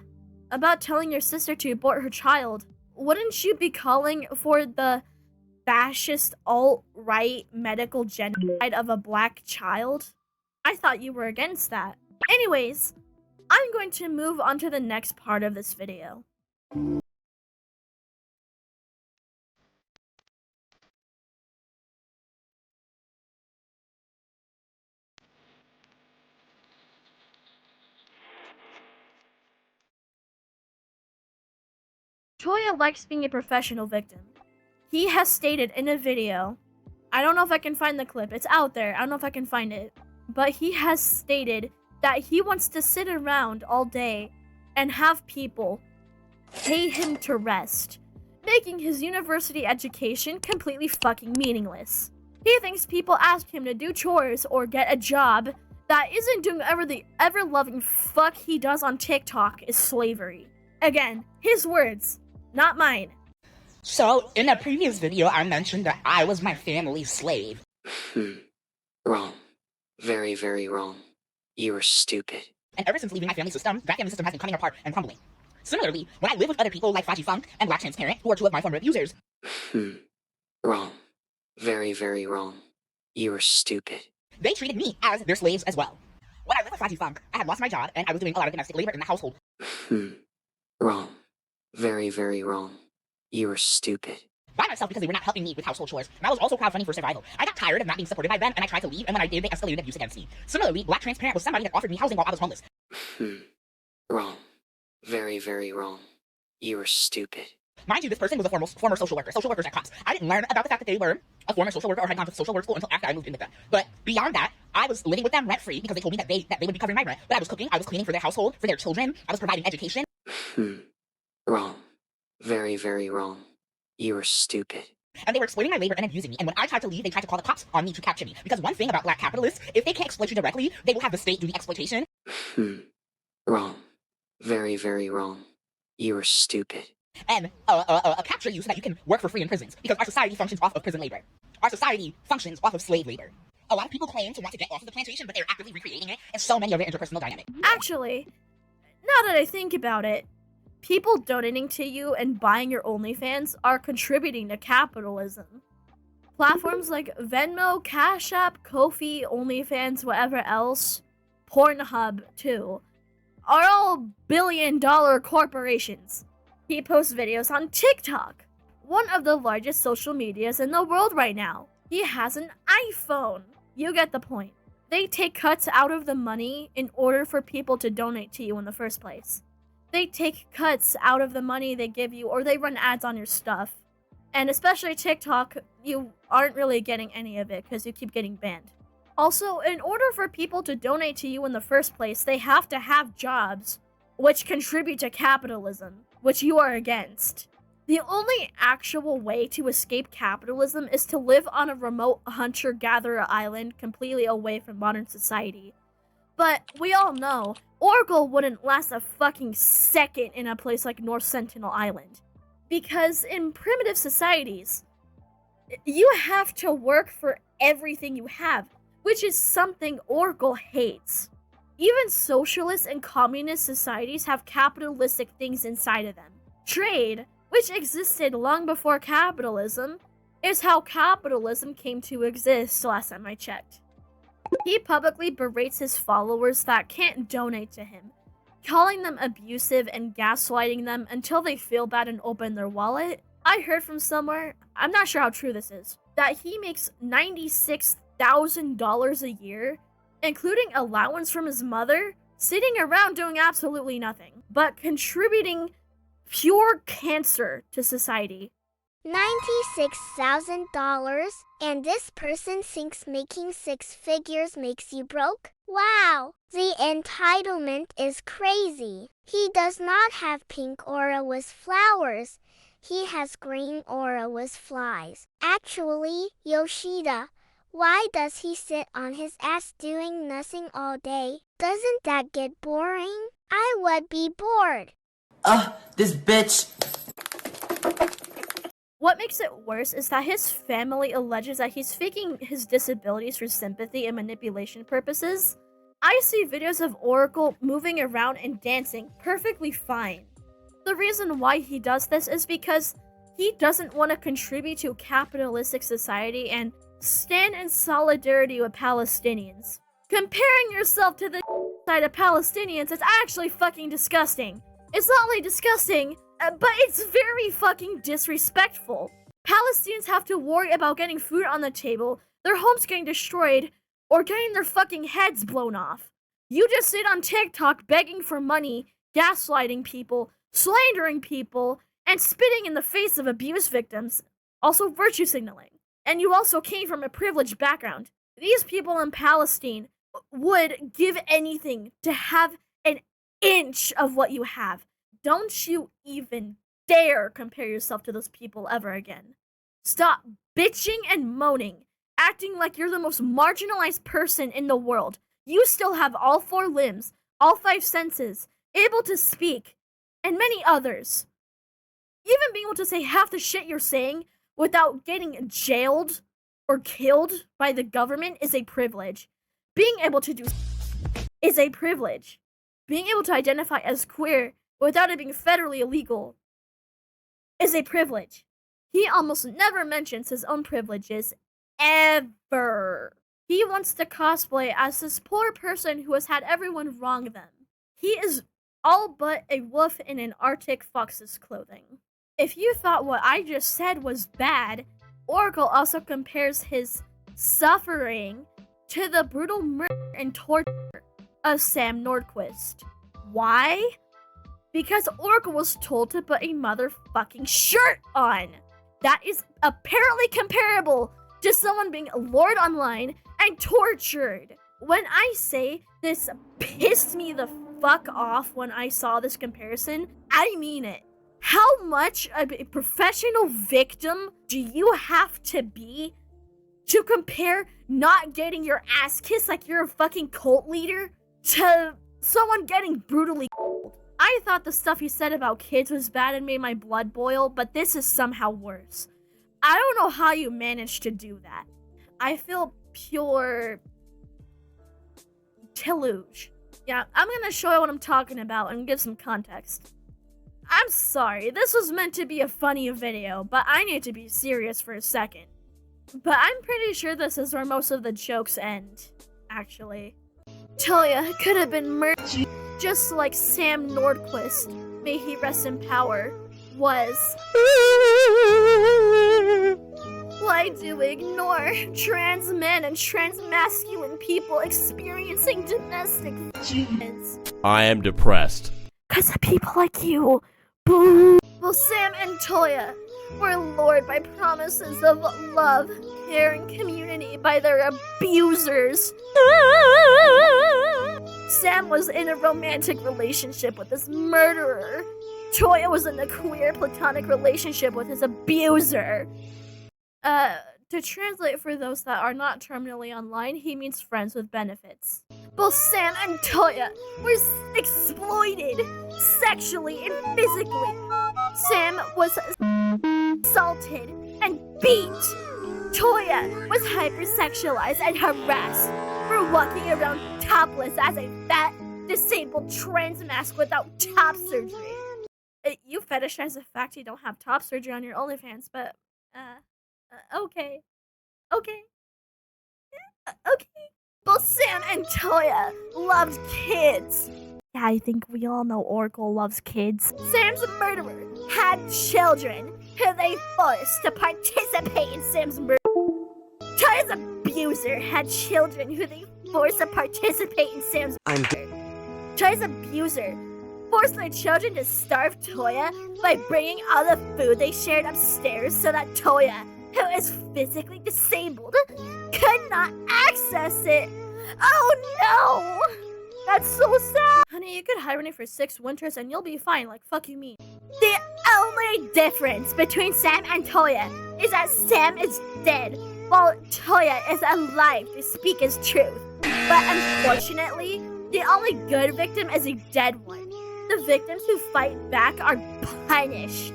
about telling your sister to abort her child. Wouldn't you be calling for the fascist alt-right medical genocide of a black child? I thought you were against that. Anyways, I'm going to move on to the next part of this video. Toya likes being a professional victim. He has stated in a video, I don't know if I can find the clip, it's out there, I don't know if I can find it, but he has stated that he wants to sit around all day and have people pay him to rest, making his university education completely fucking meaningless. He thinks people ask him to do chores or get a job that isn't doing the ever-loving fuck he does on TikTok is slavery. Again, his words, not mine. So, in a previous video, I mentioned that I was my family's slave. Wrong. Very, very wrong. You are stupid. And ever since leaving my family system, that family system has been coming apart and crumbling. Similarly, when I live with other people like Flashy Funk and Black Transparent, who are two of my former abusers. Wrong. Very, very wrong. You are stupid. They treated me as their slaves as well. When I lived with Flashy Funk, I had lost my job and I was doing a lot of domestic labor in the household. Wrong. Very, very wrong. You are stupid. By myself because they were not helping me with household chores, and I was also crowdfunding for survival. I got tired of not being supported by them, and I tried to leave, and when I did, they escalated abuse against me. Similarly, Black Transparent was somebody that offered me housing while I was homeless. Wrong. Very, very wrong. You are stupid. Mind you, this person was a former social worker. Social workers at cops. I didn't learn about the fact that they were a former social worker or had gone to social work school until after I moved in with them. But beyond that, I was living with them rent free because they told me that they would be covering my rent. But I was cooking, I was cleaning for their household, for their children. I was providing education. Wrong. Very, very wrong. You are stupid. And they were exploiting my labor and abusing me. And when I tried to leave, they tried to call the cops on me to capture me. Because one thing about black capitalists, if they can't exploit you directly, they will have the state do the exploitation. Wrong. Very, very wrong. You are stupid. And capture you so that you can work for free in prisons. Because our society functions off of prison labor. Our society functions off of slave labor. A lot of people claim to want to get off of the plantation, but they're actively recreating it, and so many of their interpersonal dynamics. Actually, now that I think about it, people donating to you and buying your OnlyFans are contributing to capitalism. Platforms like Venmo, Cash App, Ko-fi, OnlyFans, whatever else, Pornhub too, are all billion-dollar corporations. He posts videos on TikTok, one of the largest social medias in the world right now. He has an iPhone. You get the point. They take cuts out of the money in order for people to donate to you in the first place. They take cuts out of the money they give you, or they run ads on your stuff. And especially TikTok, you aren't really getting any of it because you keep getting banned. Also, in order for people to donate to you in the first place, they have to have jobs, which contribute to capitalism, which you are against. The only actual way to escape capitalism is to live on a remote hunter-gatherer island completely away from modern society. But we all know, Oracle wouldn't last a fucking second in a place like North Sentinel Island. Because in primitive societies, you have to work for everything you have, which is something Oracle hates. Even socialist and communist societies have capitalistic things inside of them. Trade, which existed long before capitalism, is how capitalism came to exist last time I checked. He publicly berates his followers that can't donate to him, calling them abusive and gaslighting them until they feel bad and open their wallet. I heard from somewhere, I'm not sure how true this is, that he makes $96,000 a year, including allowance from his mother, sitting around doing absolutely nothing, but contributing pure cancer to society. $96,000, and this person thinks making six figures makes you broke? Wow, the entitlement is crazy. He does not have pink aura with flowers. He has green aura with flies. Actually, Yoshida, why does he sit on his ass doing nothing all day? Doesn't that get boring? I would be bored. This bitch. What makes it worse is that his family alleges that he's faking his disabilities for sympathy and manipulation purposes. I see videos of Oracle moving around and dancing perfectly fine. The reason why he does this is because he doesn't want to contribute to a capitalistic society and stand in solidarity with Palestinians. Comparing yourself to the side of Palestinians is actually fucking disgusting. It's not only disgusting, but it's very fucking disrespectful. Palestinians have to worry about getting food on the table, their homes getting destroyed, or getting their fucking heads blown off. You just sit on TikTok begging for money, gaslighting people, slandering people, and spitting in the face of abuse victims, also virtue signaling. And you also came from a privileged background. These people in Palestine would give anything to have an inch of what you have. Don't you even dare compare yourself to those people ever again. Stop bitching and moaning, acting like you're the most marginalized person in the world. You still have all 4 limbs, all 5 senses, able to speak, and many others. Even being able to say half the shit you're saying without getting jailed or killed by the government is a privilege. Being able to do is a privilege. Being able to identify as queer without it being federally illegal is a privilege. He almost never mentions his own privileges, ever. He wants to cosplay as this poor person who has had everyone wrong them. He is all but a wolf in an Arctic fox's clothing. If you thought what I just said was bad, Oracle also compares his suffering to the brutal murder and torture of Sam Nordquist. Why? because Oracle was told to put a motherfucking shirt on. That is apparently comparable to someone being lured online and tortured. When I say this pissed me the fuck off when I saw this comparison, I mean it. How much of a professional victim do you have to be to compare not getting your ass kissed like you're a fucking cult leader to someone getting brutally killed? I thought the stuff he said about kids was bad and made my blood boil, but this is somehow worse. I don't know how you managed to do that. I feel pure deluge. Yeah, I'm gonna show you what I'm talking about and give some context. I'm sorry, this was meant to be a funny video, but I need to be serious for a second. But I'm pretty sure this is where most of the jokes end, actually. Toya could have been murdered just like Sam Nordquist, may he rest in power, was. Why do we ignore trans men and trans masculine people experiencing domestic violence? I am depressed. Cause of people like you. Boo! Well, Sam and Toya were lured by promises of love, care, and community by their abusers. Sam was in a romantic relationship with his murderer. Toya was in a queer platonic relationship with his abuser. To translate for those that are not terminally online, he means friends with benefits. Both Sam and Toya were exploited sexually and physically. Sam was assaulted and beat. Toya was hypersexualized and harassed for walking around topless as a fat, disabled trans mask without top surgery. You fetishize the fact you don't have top surgery on your OnlyFans, but, okay. Okay. Both Sam and Toya loved kids. Yeah, I think we all know Oracle loves kids. Sam's murderer had children who they forced to participate in Sam's murder. Toya's abuser had children who they forced to participate in Sam's murder. Toya's abuser forced their children to starve Toya by bringing all the food they shared upstairs so that Toya, who is physically disabled, could not access it. Oh no! That's so sad! Honey, you could hibernate for 6 winters and you'll be fine, like fuck you mean. The only difference between Sam and Toya is that Sam is dead, while Toya is alive to speak his truth. But unfortunately, the only good victim is a dead one. The victims who fight back are punished.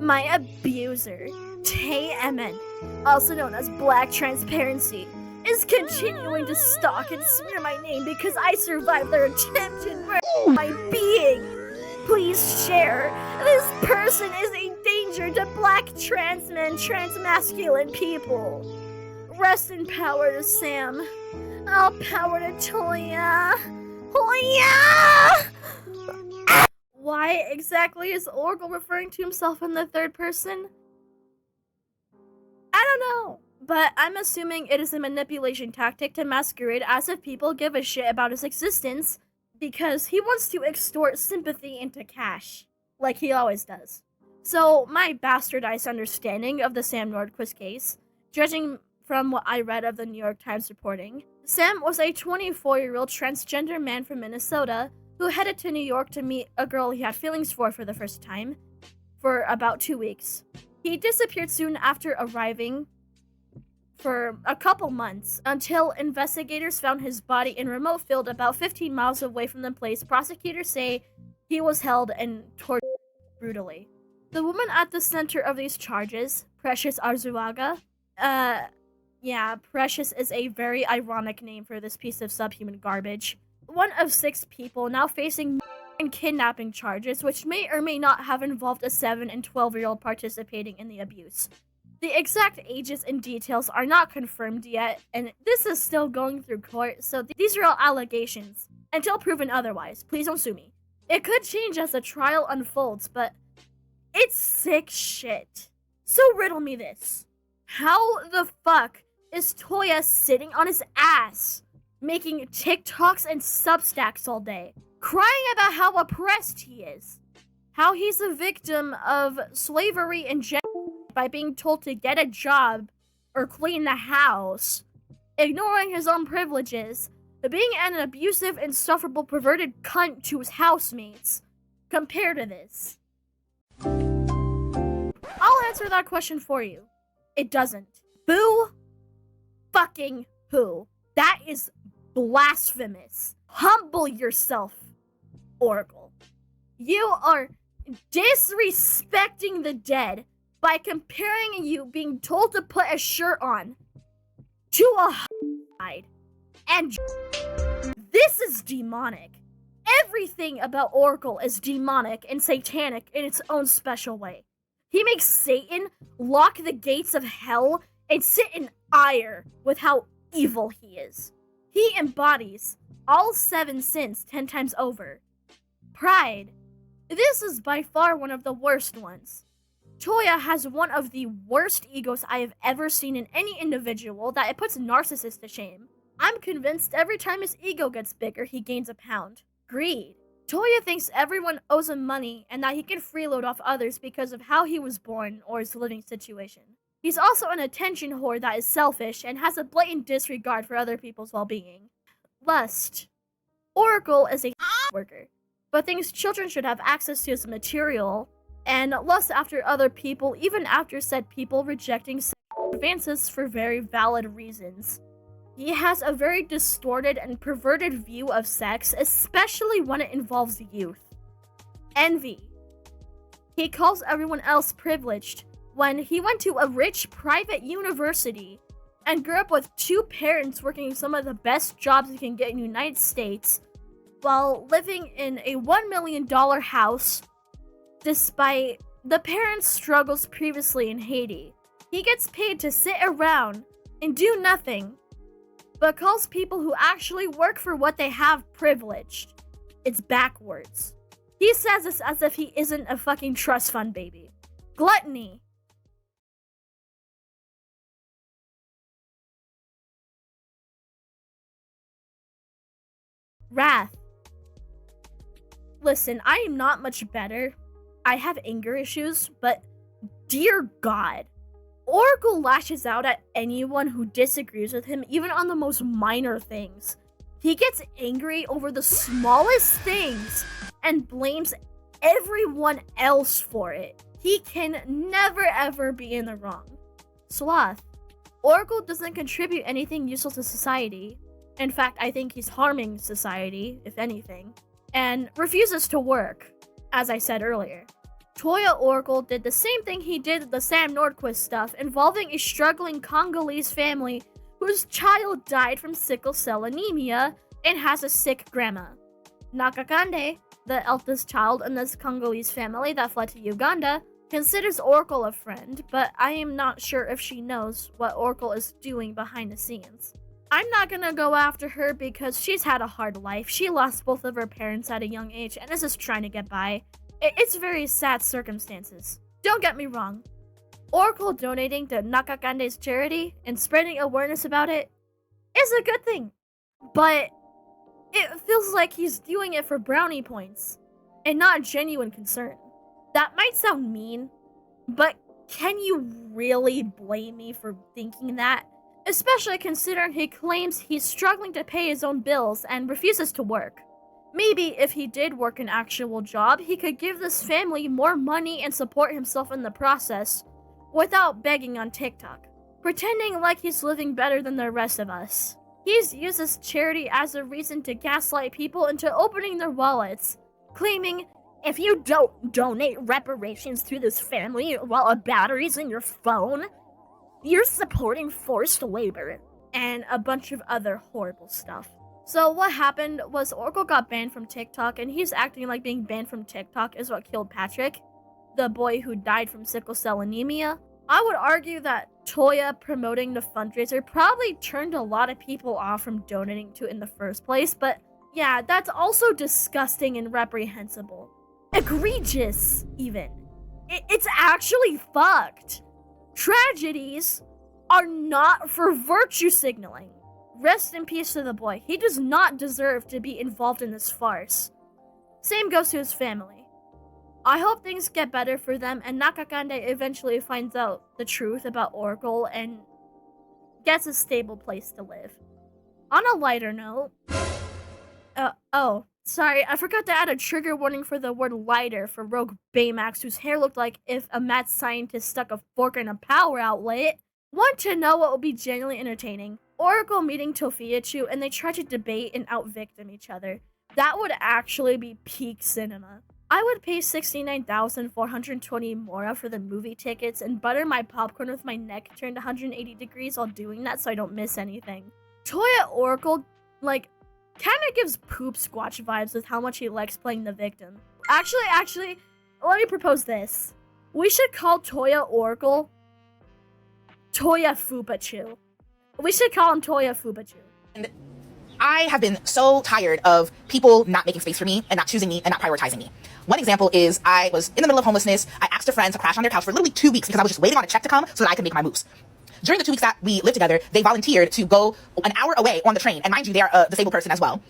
My abuser, Tay Emin, also known as Black Transparency, is continuing to stalk and smear my name because I survived their attempted murder of my being. Please share. This person is a danger to Black trans men, trans masculine people. Rest in power to Sam. All power to Toya. Toya! Why exactly is Oracle referring to himself in the third person? I don't know, but I'm assuming it is a manipulation tactic to masquerade as if people give a shit about his existence because he wants to extort sympathy into cash, like he always does. So, my bastardized understanding of the Sam Nordquist case, judging from what I read of the New York Times reporting, Sam was a 24-year-old transgender man from Minnesota who headed to New York to meet a girl he had feelings for the first time for about 2 weeks. He disappeared soon after arriving for a couple months until investigators found his body in a remote field about 15 miles away from the place prosecutors say he was held and tortured brutally. The woman at the center of these charges, Precious Arzuaga, Precious is a very ironic name for this piece of subhuman garbage. One of 6 people now facing and kidnapping charges, which may or may not have involved a 7 and 12-year-old participating in the abuse. The exact ages and details are not confirmed yet, and this is still going through court, so these are all allegations, until proven otherwise. Please don't sue me. It could change as the trial unfolds, but it's sick shit. So riddle me this. How the fuck is Toya sitting on his ass, making TikToks and Substacks all day, crying about how oppressed he is, how he's a victim of slavery and genocide by being told to get a job or clean the house, ignoring his own privileges, being an abusive, insufferable, perverted cunt to his housemates. Compare to this. I'll answer that question for you. It doesn't. Boo fucking who? That is blasphemous. Humble yourself, Oracle. You are disrespecting the dead by comparing you being told to put a shirt on to a hide. And this is demonic. Everything about Oracle is demonic and satanic in its own special way. He makes Satan lock the gates of hell and sit in ire with how evil he is. He embodies all 7 sins 10 times over. Pride. This is by far one of the worst ones. Toya has one of the worst egos I have ever seen in any individual that it puts narcissists to shame. I'm convinced every time his ego gets bigger, he gains a pound. Greed. Toya thinks everyone owes him money and that he can freeload off others because of how he was born or his living situation. He's also an attention whore that is selfish and has a blatant disregard for other people's well-being. Lust. Oracle is a worker, but thinks children should have access to his material, and lusts after other people even after said people rejecting sexual advances for very valid reasons. He has a very distorted and perverted view of sex, especially when it involves youth. Envy. He calls everyone else privileged when he went to a rich private university and grew up with 2 parents working some of the best jobs you can get in the United States while living in a $1 million house despite the parents' struggles previously in Haiti. He gets paid to sit around and do nothing, but calls people who actually work for what they have privileged. It's backwards. He says this as if he isn't a fucking trust fund baby. Gluttony. Wrath. Listen, I am not much better. I have anger issues, but dear God, Oracle lashes out at anyone who disagrees with him, even on the most minor things. He gets angry over the smallest things and blames everyone else for it. He can never ever be in the wrong. Sloth. Oracle doesn't contribute anything useful to society. In fact, I think he's harming society, if anything, and refuses to work, as I said earlier. Toya Oracle did the same thing he did the Sam Nordquist stuff, involving a struggling Congolese family whose child died from sickle cell anemia and has a sick grandma. Nakakande, the eldest child in this Congolese family that fled to Uganda, considers Oracle a friend, but I am not sure if she knows what Oracle is doing behind the scenes. I'm not gonna go after her because she's had a hard life. She lost both of her parents at a young age and is just trying to get by. It's very sad circumstances. Don't get me wrong. Oracle donating to Nakakande's charity and spreading awareness about it is a good thing. But it feels like he's doing it for brownie points and not genuine concern. That might sound mean, but can you really blame me for thinking that? Especially considering he claims he's struggling to pay his own bills and refuses to work. Maybe if he did work an actual job, he could give this family more money and support himself in the process without begging on TikTok, pretending like he's living better than the rest of us. He's used this charity as a reason to gaslight people into opening their wallets, claiming, if you don't donate reparations to this family while a battery's in your phone, you're supporting forced labor, and a bunch of other horrible stuff. So what happened was Oracle got banned from TikTok, and he's acting like being banned from TikTok is what killed Patrick, the boy who died from sickle cell anemia. I would argue that Toya promoting the fundraiser probably turned a lot of people off from donating to it in the first place, but yeah, that's also disgusting and reprehensible. Egregious, even. It's actually fucked. Tragedies are not for virtue signaling. Rest in peace to the boy. He does not deserve to be involved in this farce. Same goes to his family. I hope things get better for them and Nakakande eventually finds out the truth about Oracle and gets a stable place to live. On a lighter note, sorry, I forgot to add a trigger warning for the word lighter for Rogue Baymax, whose hair looked like if a mad scientist stuck a fork in a power outlet. Want to know what would be genuinely entertaining? Oracle meeting Tofiachu and they try to debate and out-victim each other. That would actually be peak cinema. I would pay 69,420 Mora for the movie tickets and butter my popcorn with my neck turned 180 degrees while doing that so I don't miss anything. Toya Oracle, like, kinda gives Poop Squatch vibes with how much he likes playing the victim. Actually, let me propose this. We should call Toya Oracle Toya Fupachu. We should call him Toya Fupachu. And I have been so tired of people not making space for me and not choosing me and not prioritizing me. One example is I was in the middle of homelessness. I asked a friend to crash on their couch for literally 2 weeks because I was just waiting on a check to come so that I could make my moves. During the 2 weeks that we lived together, they volunteered to go an hour away on the train. And mind you, they're a disabled person as well.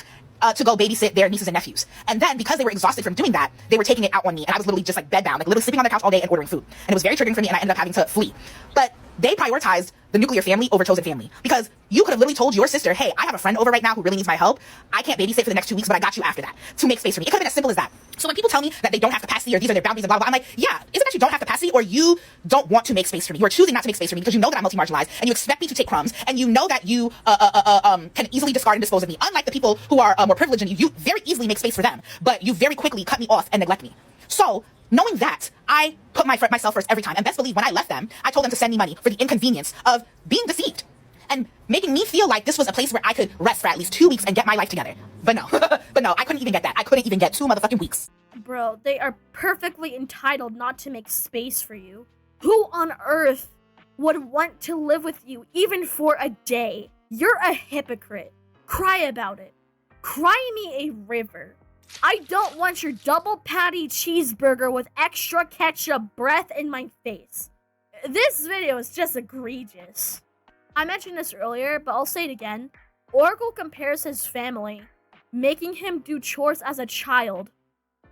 To go babysit their nieces and nephews. And then because they were exhausted from doing that, they were taking it out on me. And I was literally just like bedbound, like literally sleeping on the couch all day and ordering food. And it was very triggering for me and I ended up having to flee. But they prioritized the nuclear family over chosen family. Because you could have literally told your sister, hey, I have a friend over right now who really needs my help. I can't babysit for the next 2 weeks, but I got you after that to make space for me. It could have been as simple as that. So when people tell me that they don't have capacity or these are their boundaries and blah, blah, blah, I'm like, yeah, is it that you don't have capacity or you don't want to make space for me? You're choosing not to make space for me because you know that I'm multi-marginalized and you expect me to take crumbs and you know that you can easily discard and dispose of me. Unlike the people who are more privileged than you, you very easily make space for them, but you very quickly cut me off and neglect me. So knowing that, I put myself first every time. And best believe when I left them, I told them to send me money for the inconvenience of being deceived and making me feel like this was a place where I could rest for at least 2 weeks and get my life together. But no, I couldn't even get that. I couldn't even get 2 motherfucking weeks. Bro, they are perfectly entitled not to make space for you. Who on earth would want to live with you even for a day? You're a hypocrite. Cry about it. Cry me a river. I don't want your double patty cheeseburger with extra ketchup breath in my face. This video is just egregious. I mentioned this earlier, but I'll say it again. Oracle compares his family, making him do chores as a child,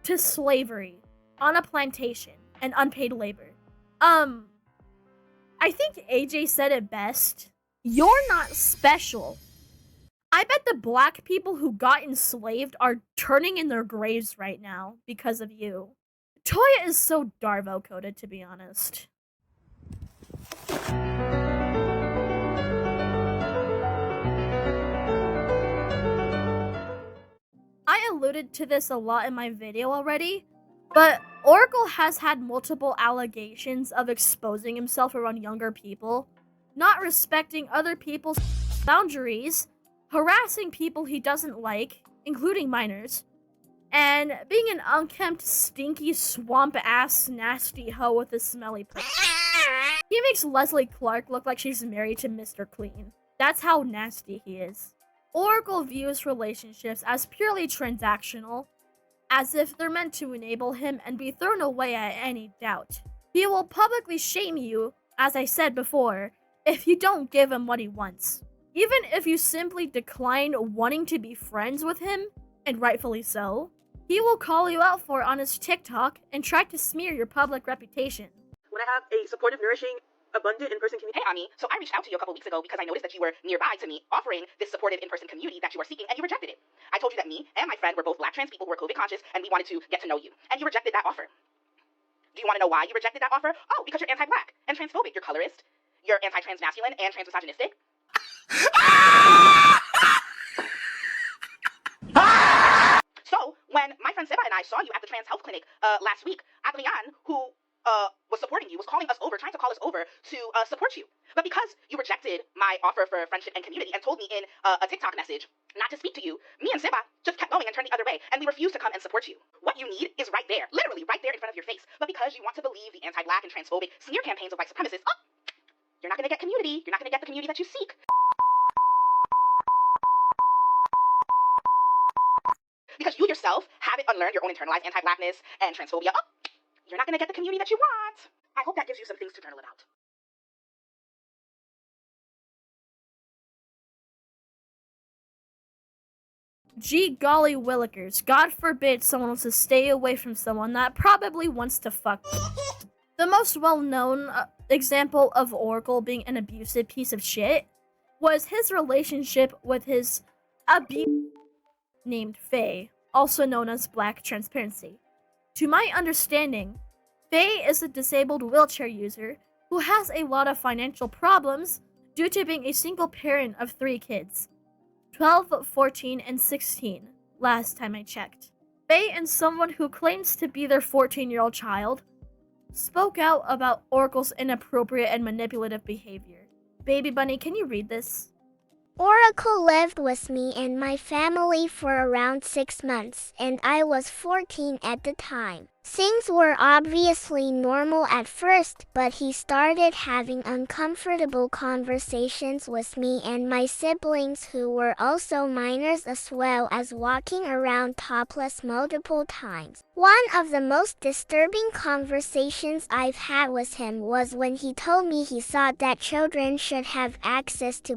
to slavery on a plantation and unpaid labor. I think AJ said it best. You're not special. I bet the black people who got enslaved are turning in their graves right now because of you. Toya is so Darvo-coded, to be honest. I alluded to this a lot in my video already, but Oracle has had multiple allegations of exposing himself around younger people, not respecting other people's boundaries, harassing people he doesn't like, including minors, and being an unkempt, stinky, swamp-ass, nasty hoe with a smelly pussy. He makes Leslie Clark look like she's married to Mr. Clean. That's how nasty he is. Oracle views relationships as purely transactional, as if they're meant to enable him and be thrown away at any doubt. He will publicly shame you, as I said before, if you don't give him what he wants. Even if you simply decline wanting to be friends with him, and rightfully so, he will call you out for it on his TikTok and try to smear your public reputation. When I have a supportive, nourishing, abundant in-person community. Hey, Ami, so I reached out to you a couple weeks ago because I noticed that you were nearby to me offering this supportive in-person community that you are seeking, and you rejected it. I told you that me and my friend were both black trans people who were COVID conscious, and we wanted to get to know you, and you rejected that offer. Do you want to know why you rejected that offer? Oh, because you're anti-black and transphobic. You're colorist. You're anti-trans masculine and trans-misogynistic. So, when my friend Seba and I saw you at the trans health clinic last week, Adrian, who was supporting you, was calling us over, trying to call us over to support you. But because you rejected my offer for friendship and community and told me in a TikTok message not to speak to you, me and Seba just kept going and turned the other way, and we refused to come and support you. What you need is right there, literally right there in front of your face. But because you want to believe the anti-black and transphobic smear campaigns of white supremacists, you're not going to get community. You're not going to get the community that you seek. Because you yourself haven't unlearned your own internalized anti-blackness and transphobia, you're not going to get the community that you want. I hope that gives you some things to journal about. Gee golly willikers, God forbid someone wants to stay away from someone that probably wants to fuck them. The most well-known example of Oracle being an abusive piece of shit was his relationship with his abuse named Faye, also known as Black Transparency. To my understanding, Faye is a disabled wheelchair user who has a lot of financial problems due to being a single parent of 3 kids, 12, 14, and 16, last time I checked. Faye and someone who claims to be their 14-year-old child spoke out about Oracle's inappropriate and manipulative behavior. Baby Bunny, can you read this? Oracle lived with me and my family for around 6 months, and I was 14 at the time. Things were obviously normal at first, but he started having uncomfortable conversations with me and my siblings, who were also minors, as well as walking around topless multiple times. One of the most disturbing conversations I've had with him was when he told me he thought that children should have access to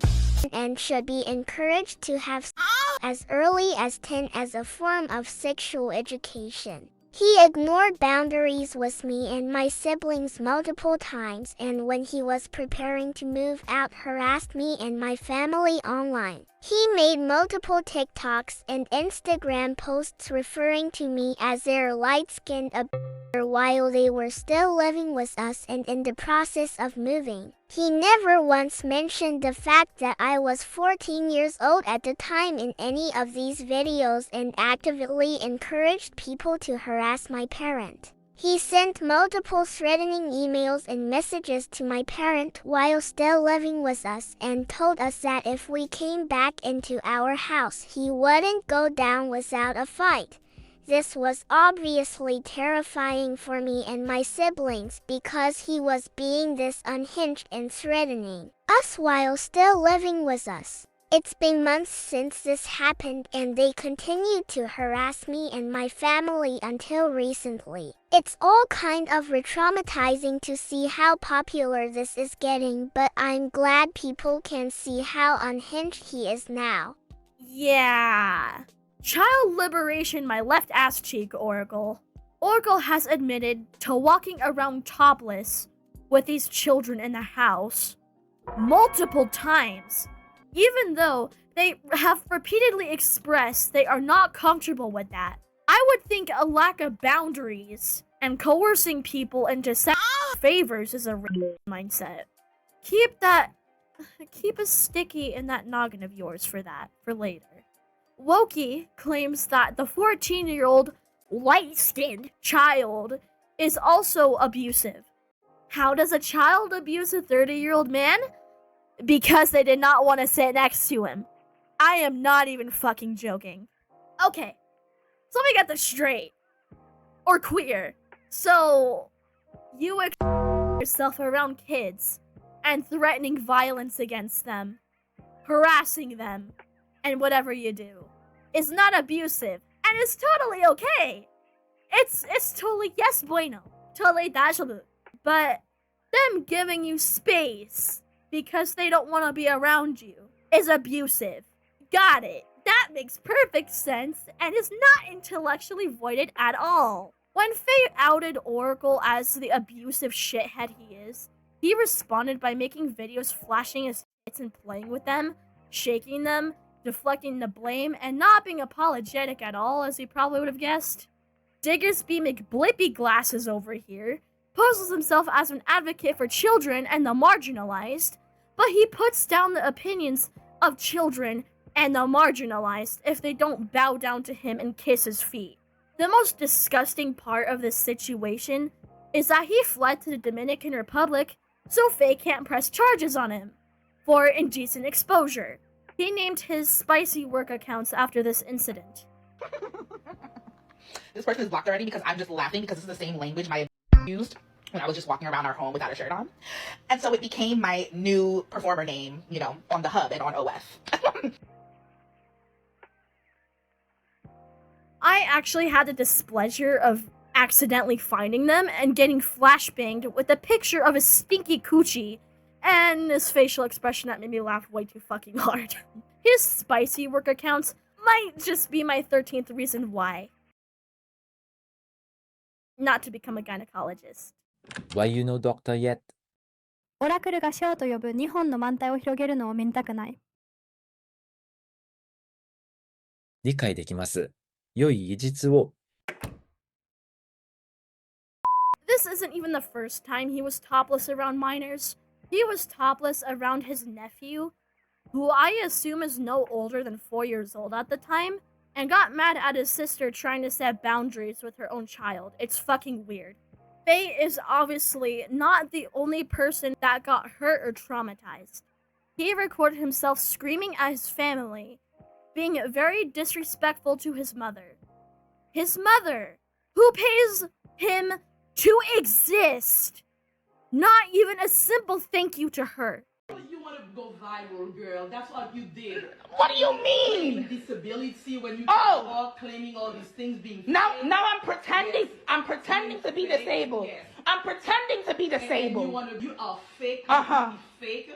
and should be encouraged to have as early as 10 as a form of sexual education. He ignored boundaries with me and my siblings multiple times, and when he was preparing to move out, harassed me and my family online. He made multiple TikToks and Instagram posts referring to me as their light-skinned abuser while they were still living with us and in the process of moving. He never once mentioned the fact that I was 14 years old at the time in any of these videos, and actively encouraged people to harass my parent. He sent multiple threatening emails and messages to my parent while still living with us, and told us that if we came back into our house, he wouldn't go down without a fight. This was obviously terrifying for me and my siblings because he was being this unhinged and threatening us while still living with us. It's been months since this happened, and they continued to harass me and my family until recently. It's all kind of re-traumatizing to see how popular this is getting, but I'm glad people can see how unhinged he is now. Yeah. Child liberation my left ass cheek, Oracle. Oracle has admitted to walking around topless with these children in the house multiple times, even though they have repeatedly expressed they are not comfortable with that. I would think a lack of boundaries and coercing people into favors is a real mindset. Keep a sticky in that noggin of yours for later. Wokey claims that the 14-year-old light-skinned child is also abusive. How does a child abuse a 30-year-old man? Because they did not want to sit next to him. I am not even fucking joking. Okay, so let me get this straight. Or queer. So, you yourself around kids and threatening violence against them, harassing them, and whatever you do is not abusive, and it's totally okay. It's totally yes bueno, totally daijoubu. But them giving you space because they don't want to be around you is abusive. Got it. That makes perfect sense and is not intellectually voided at all. When Faye outed Oracle as the abusive shithead he is, he responded by making videos flashing his tits and playing with them, shaking them, deflecting the blame, and not being apologetic at all, as you probably would have guessed. Diggersby McBlippy Glasses over here poses himself as an advocate for children and the marginalized, but he puts down the opinions of children and the marginalized if they don't bow down to him and kiss his feet. The most disgusting part of this situation is that he fled to the Dominican Republic so Faye can't press charges on him for indecent exposure. He named his spicy work accounts after this incident. This person is blocked already because I'm just laughing because it's the same language my used when I was just walking around our home without a shirt on. And so it became my new performer name, you know, on the hub and on OF. I actually had the displeasure of accidentally finding them and getting flashbanged with a picture of a stinky coochie and this facial expression that made me laugh way too fucking hard. His spicy work accounts might just be my 13th reason why not to become a gynecologist. Why you no doctor yet? オラクルがショーと呼ぶ2本の満体を広げるのを見たくない。理解できます。良い技術を。This isn't even the first time he was topless around minors. He was topless around his nephew, who I assume is no older than 4 years old at the time, and got mad at his sister trying to set boundaries with her own child. It's fucking weird. Faye is obviously not the only person that got hurt or traumatized. He recorded himself screaming at his family, being very disrespectful to his mother. His mother, who pays him to exist. Not even a simple thank you to her. You want to go viral, girl. That's what you did. What do you mean? Disability when you claiming all these things being Now I'm pretending. Yes. I'm pretending to be disabled. Yes. I'm pretending to be disabled. And you are fake. Fake.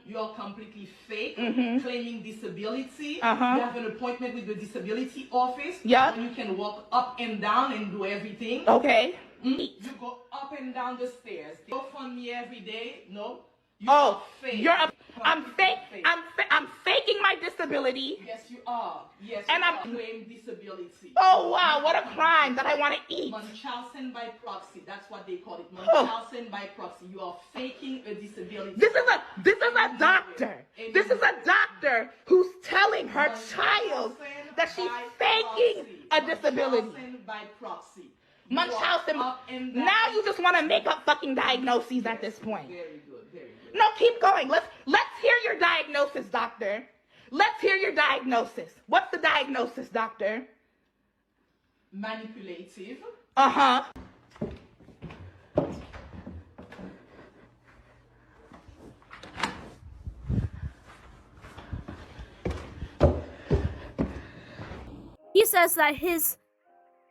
You are completely fake. Claiming disability. You have an appointment with the disability office. Yeah. And you can walk up and down and do everything. Okay. You go up and down the stairs. Go fund me every day. No. I'm faking my disability. Yes, you are. Yes, and I'm claiming disability. Oh wow, what a crime that I want to eat. Munchausen by proxy. That's what they call it. Munchausen by proxy. You are faking a disability. This is a doctor. This is a doctor who's telling her child that she's faking a disability. Munchausen by proxy. Munchausen. Now you just want to make up fucking diagnoses at this point. Very good. Very good. No, keep going. Let's hear your diagnosis, doctor. Let's hear your diagnosis. What's the diagnosis, doctor? Manipulative. Uh-huh. He says that his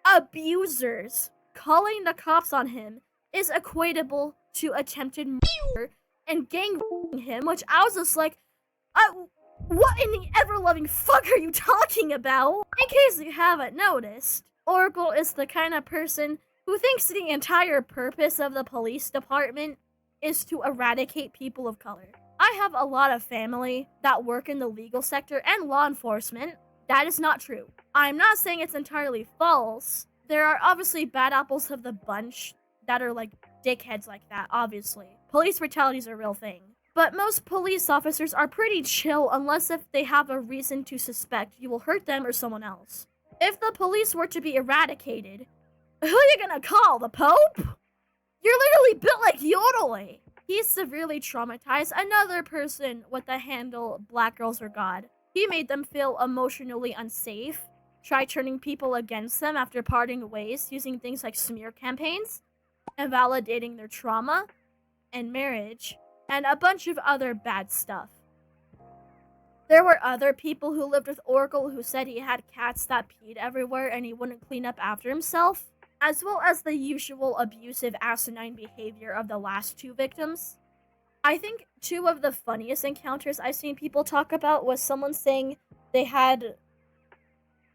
abusers calling the cops on him is equatable to attempted murder and gang him, which I was just like, what in the ever-loving fuck are you talking about? In case you haven't noticed, Oracle is the kind of person who thinks the entire purpose of the police department is to eradicate people of color. I have a lot of family that work in the legal sector and law enforcement. That is not true. I'm not saying it's entirely false. There are obviously bad apples of the bunch that are like dickheads like that, obviously. Police brutality is a real thing. But most police officers are pretty chill unless if they have a reason to suspect you will hurt them or someone else. If the police were to be eradicated, who are you gonna call, the Pope? You're literally built like Yodelay. He's severely traumatized another person with the handle Black Girls Are God. He made them feel emotionally unsafe, try turning people against them after parting ways using things like smear campaigns, invalidating their trauma and marriage, and a bunch of other bad stuff. There were other people who lived with Oracle who said he had cats that peed everywhere and he wouldn't clean up after himself, as well as the usual abusive, asinine behavior of the last two victims. I think two of the funniest encounters I've seen people talk about was someone saying they had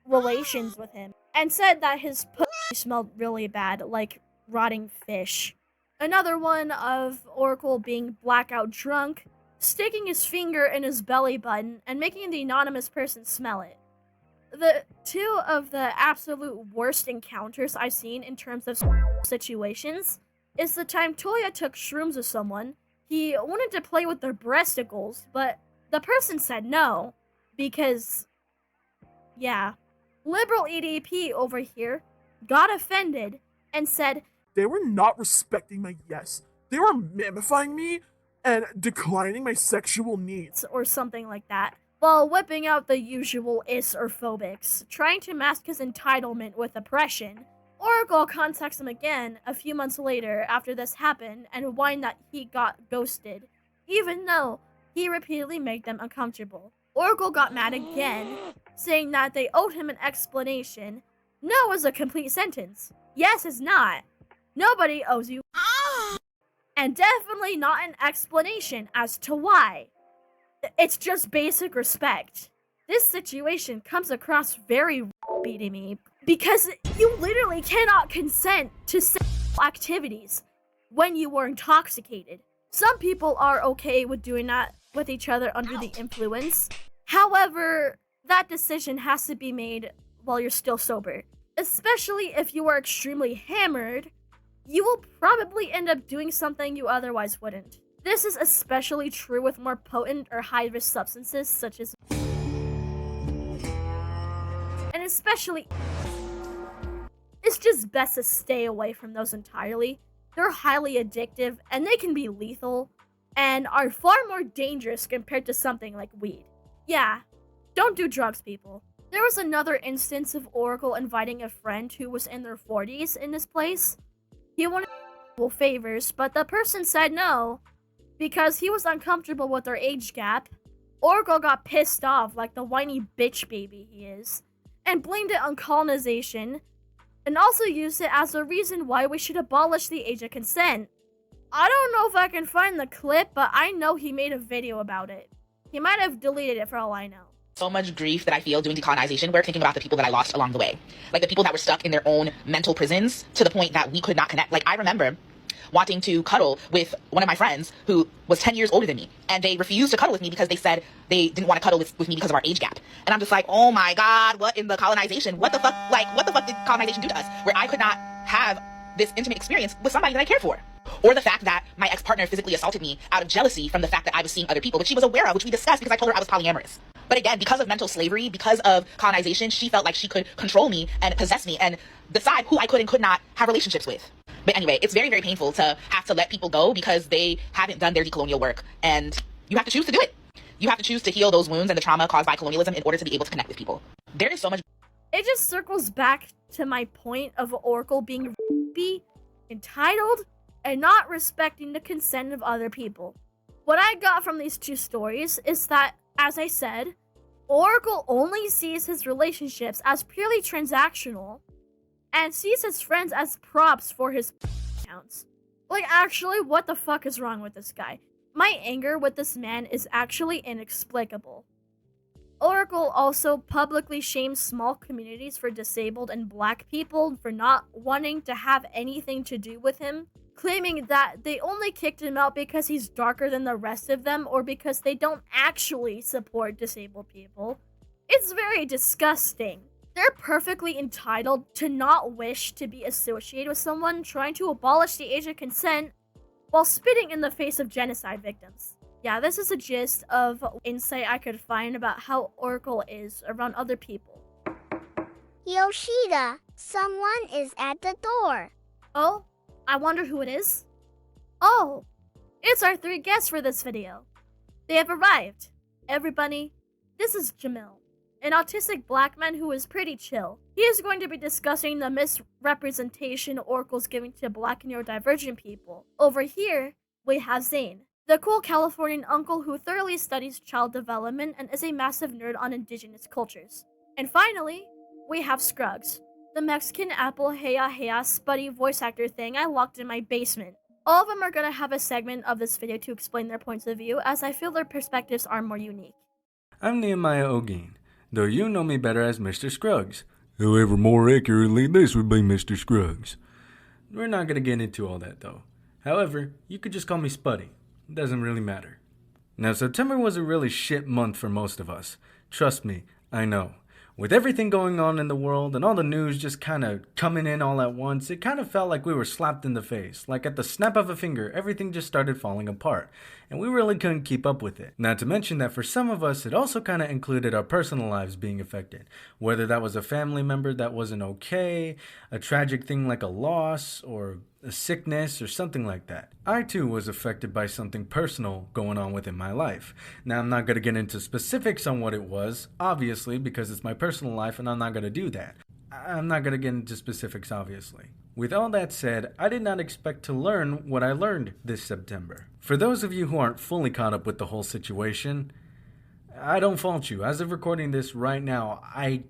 relations with him and said that his pussy smelled really bad, like rotting fish. Another one of Oracle being blackout drunk, sticking his finger in his belly button and making the anonymous person smell it. The two of the absolute worst encounters I've seen in terms of situations is the time Toya took shrooms with someone. He wanted to play with their breasticles, but the person said no, because, yeah. Liberal EDP over here got offended and said, they were not respecting my yes. They were mamifying me and declining my sexual needs. Or something like that, while whipping out the usual is or phobics, trying to mask his entitlement with oppression. Oracle contacts him again a few months later after this happened and whined that he got ghosted, even though he repeatedly made them uncomfortable. Oracle got mad again, saying that they owed him an explanation. No is a complete sentence. Yes is not. Nobody owes you. And definitely not an explanation as to why. It's just basic respect. This situation comes across very to me because you literally cannot consent to sexual activities when you are intoxicated. Some people are okay with doing that with each other under the influence. However, that decision has to be made while you're still sober. Especially if you are extremely hammered, you will probably end up doing something you otherwise wouldn't. This is especially true with more potent or high-risk substances such as and especially it's just best to stay away from those entirely. They're highly addictive and they can be lethal and are far more dangerous compared to something like weed. Yeah, don't do drugs, people. There was another instance of Oracle inviting a friend who was in their 40s in this place. He wanted favors, but the person said no because he was uncomfortable with their age gap. Oracle got pissed off like the whiny bitch baby he is and blamed it on colonization and also used it as a reason why we should abolish the age of consent. I don't know if I can find the clip, but I know he made a video about it. He might have deleted it for all I know. So much grief that I feel doing decolonization work, thinking about the people that I lost along the way. Like the people that were stuck in their own mental prisons to the point that we could not connect. Like I remember wanting to cuddle with one of my friends who was 10 years older than me. And they refused to cuddle with me because they said they didn't want to cuddle with me because of our age gap. And I'm just like, oh my God, what in the colonization? What the fuck? Like, what the fuck did colonization do to us? Where I could not have this intimate experience with somebody that I cared for. Or the fact that my ex-partner physically assaulted me out of jealousy from the fact that I was seeing other people, which she was aware of, which we discussed because I told her I was polyamorous. But again, because of mental slavery, because of colonization, she felt like she could control me and possess me and decide who I could and could not have relationships with. But anyway, it's very, very painful to have to let people go because they haven't done their decolonial work. And you have to choose to do it. You have to choose to heal those wounds and the trauma caused by colonialism in order to be able to connect with people. There is so much. It just circles back to my point of Oracle being entitled and not respecting the consent of other people. What I got from these two stories is that, as I said, Oracle only sees his relationships as purely transactional and sees his friends as props for his accounts. Like, actually, what the fuck is wrong with this guy? My anger with this man is actually inexplicable. Oracle also publicly shames small communities for disabled and black people for not wanting to have anything to do with him, claiming that they only kicked him out because he's darker than the rest of them or because they don't actually support disabled people. It's very disgusting. They're perfectly entitled to not wish to be associated with someone trying to abolish the age of consent while spitting in the face of genocide victims. Yeah, this is a gist of insight I could find about how Oracle is around other people. Yoshida, someone is at the door. Oh? I wonder who it is. Oh, it's our 3 guests for this video. They have arrived. Everybody, this is Jamil, an autistic black man who is pretty chill. He is going to be discussing the misrepresentation Oracle's giving to black and neurodivergent people. Over here, we have Zane, the cool Californian uncle who thoroughly studies child development and is a massive nerd on indigenous cultures. And finally, we have Scruggz, the Mexican Apple Heya Heya Spuddy voice actor thing I locked in my basement. All of them are gonna have a segment of this video to explain their points of view, as I feel their perspectives are more unique. I'm Nehemiah Ogeen, though you know me better as Mr. Scruggz. However, more accurately, this would be Mr. Scruggz. We're not gonna get into all that, though. However, you could just call me Spuddy. It doesn't really matter. Now, September was a really shit month for most of us. Trust me, I know. With everything going on in the world and all the news just kind of coming in all at once, it kind of felt like we were slapped in the face. Like at the snap of a finger, everything just started falling apart, and we really couldn't keep up with it. Not to mention that for some of us, it also kind of included our personal lives being affected. Whether that was a family member that wasn't okay, a tragic thing like a loss, or a sickness or something like that. I too was affected by something personal going on within my life. Now, I'm not going to get into specifics on what it was, obviously, because it's my personal life and I'm not going to do that. I'm not going to get into specifics, obviously. With all that said, I did not expect to learn what I learned this September. For those of you who aren't fully caught up with the whole situation, I don't fault you. As of recording this right now, I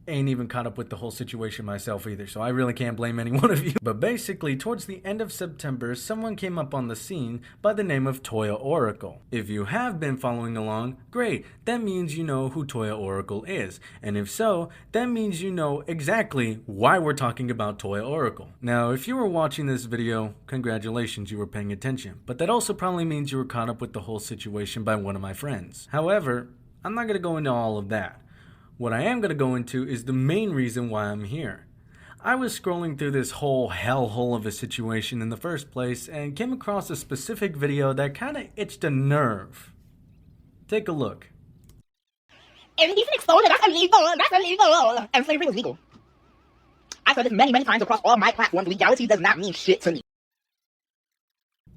ain't even caught up with the whole situation myself either, so I really can't blame any one of you. But basically, towards the end of September, someone came up on the scene by the name of Toya Oracle. If you have been following along, great, that means you know who Toya Oracle is. And if so, that means you know exactly why we're talking about Toya Oracle. Now, if you were watching this video, congratulations, you were paying attention. But that also probably means you were caught up with the whole situation by one of my friends. However, I'm not going to go into all of that. What I am going to go into is the main reason why I'm here. I was scrolling through this whole hellhole of a situation in the first place and came across a specific video that kind of itched a nerve. Take a look. And he's an exposure, that's illegal, and slavery was legal. I said this many times across all my platforms, legality does not mean shit to me.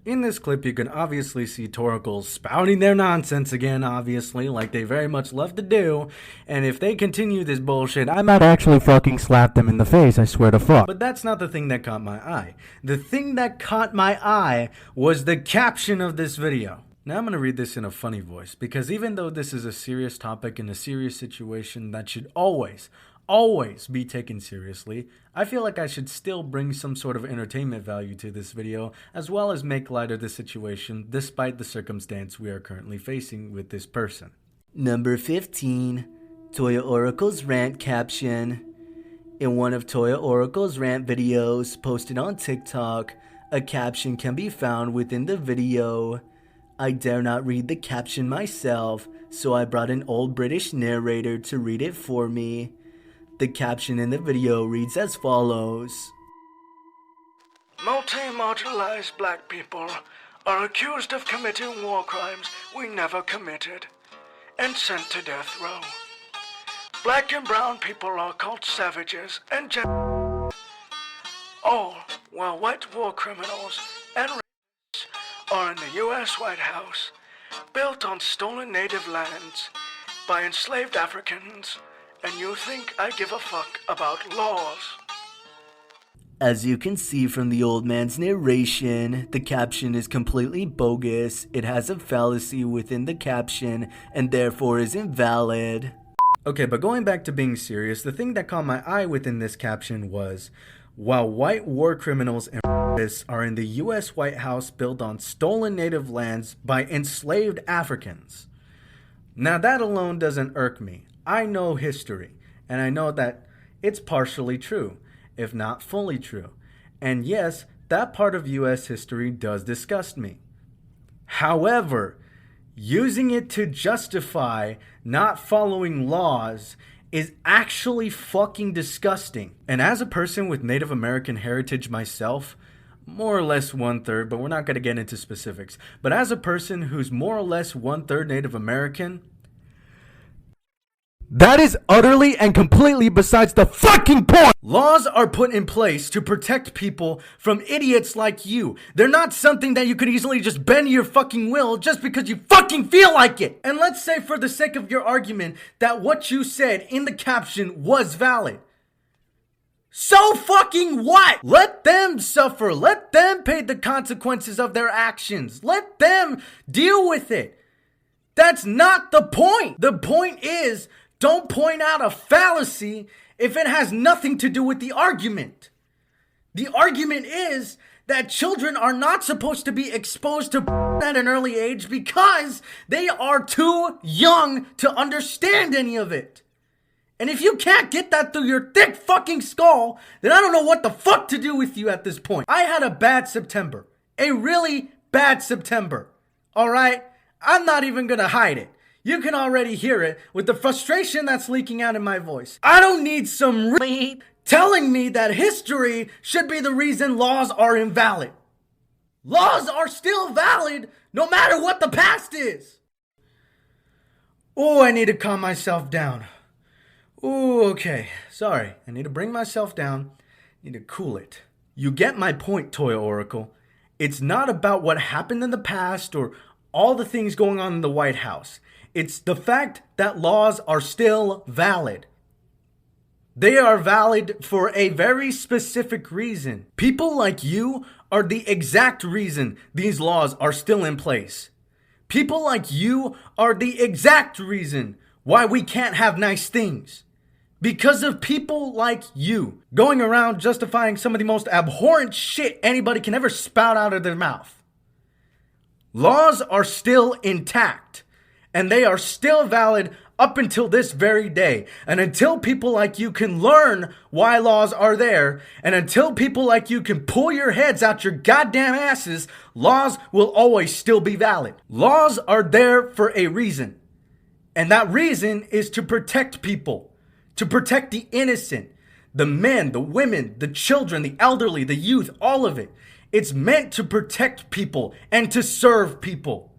In this clip, you can obviously see Toracles spouting their nonsense again, obviously, like they very much love to do. And if they continue this bullshit, I might actually fucking slap them in the face, I swear to fuck. But that's not the thing that caught my eye. The thing that caught my eye was the caption of this video. Now I'm going to read this in a funny voice, because even though this is a serious topic and a serious situation that should always be taken seriously, I feel like I should still bring some sort of entertainment value to this video, as well as make light of the situation despite the circumstance we are currently facing with this person. Number 15, Toya Oracle's rant caption. In one of Toya Oracle's rant videos posted on TikTok, a caption can be found within the video. I dare not read the caption myself, so I brought an old British narrator to read it for me. The caption in the video reads as follows. Multi-marginalized black people are accused of committing war crimes we never committed and sent to death row. Black and brown people are called savages and all while white war criminals and rapists are in the U.S. White House, built on stolen native lands by enslaved Africans. And you think I give a fuck about laws? As you can see from the old man's narration, the caption is completely bogus. It has a fallacy within the caption and therefore is invalid. Okay, but going back to being serious, the thing that caught my eye within this caption was, while white war criminals and rapists are in the U.S. White House built on stolen native lands by enslaved Africans. Now that alone doesn't irk me. I know history, and I know that it's partially true, if not fully true. And yes, that part of US history does disgust me. However, using it to justify not following laws is actually fucking disgusting. And as a person with Native American heritage myself, more or less 1/3, but we're not going to get into specifics. But as a person who's more or less 1/3 Native American, that is utterly and completely besides the fucking point! Laws are put in place to protect people from idiots like you. They're not something that you could easily just bend to your fucking will just because you fucking feel like it. And let's say for the sake of your argument that what you said in the caption was valid. So fucking what? Let them suffer. Let them pay the consequences of their actions. Let them deal with it. That's not the point. The point is, don't point out a fallacy if it has nothing to do with the argument. The argument is that children are not supposed to be exposed to at an early age because they are too young to understand any of it. And if you can't get that through your thick fucking skull, then I don't know what the fuck to do with you at this point. I had a bad September. A really bad September. Alright? I'm not even gonna hide it. You can already hear it with the frustration that's leaking out in my voice. I don't need some telling me that history should be the reason laws are invalid. Laws are still valid no matter what the past is. Oh, I need to calm myself down. Oh, okay. Sorry. I need to bring myself down. Need to cool it. You get my point, Toya Oracle. It's not about what happened in the past or all the things going on in the White House. It's the fact that laws are still valid. They are valid for a very specific reason. People like you are the exact reason these laws are still in place. People like you are the exact reason why we can't have nice things. Because of people like you going around justifying some of the most abhorrent shit anybody can ever spout out of their mouth. Laws are still intact, and they are still valid up until this very day. And until people like you can learn why laws are there, and until people like you can pull your heads out your goddamn asses, laws will always still be valid. Laws are there for a reason. And that reason is to protect people, to protect the innocent, the men, the women, the children, the elderly, the youth, all of it. It's meant to protect people and to serve people.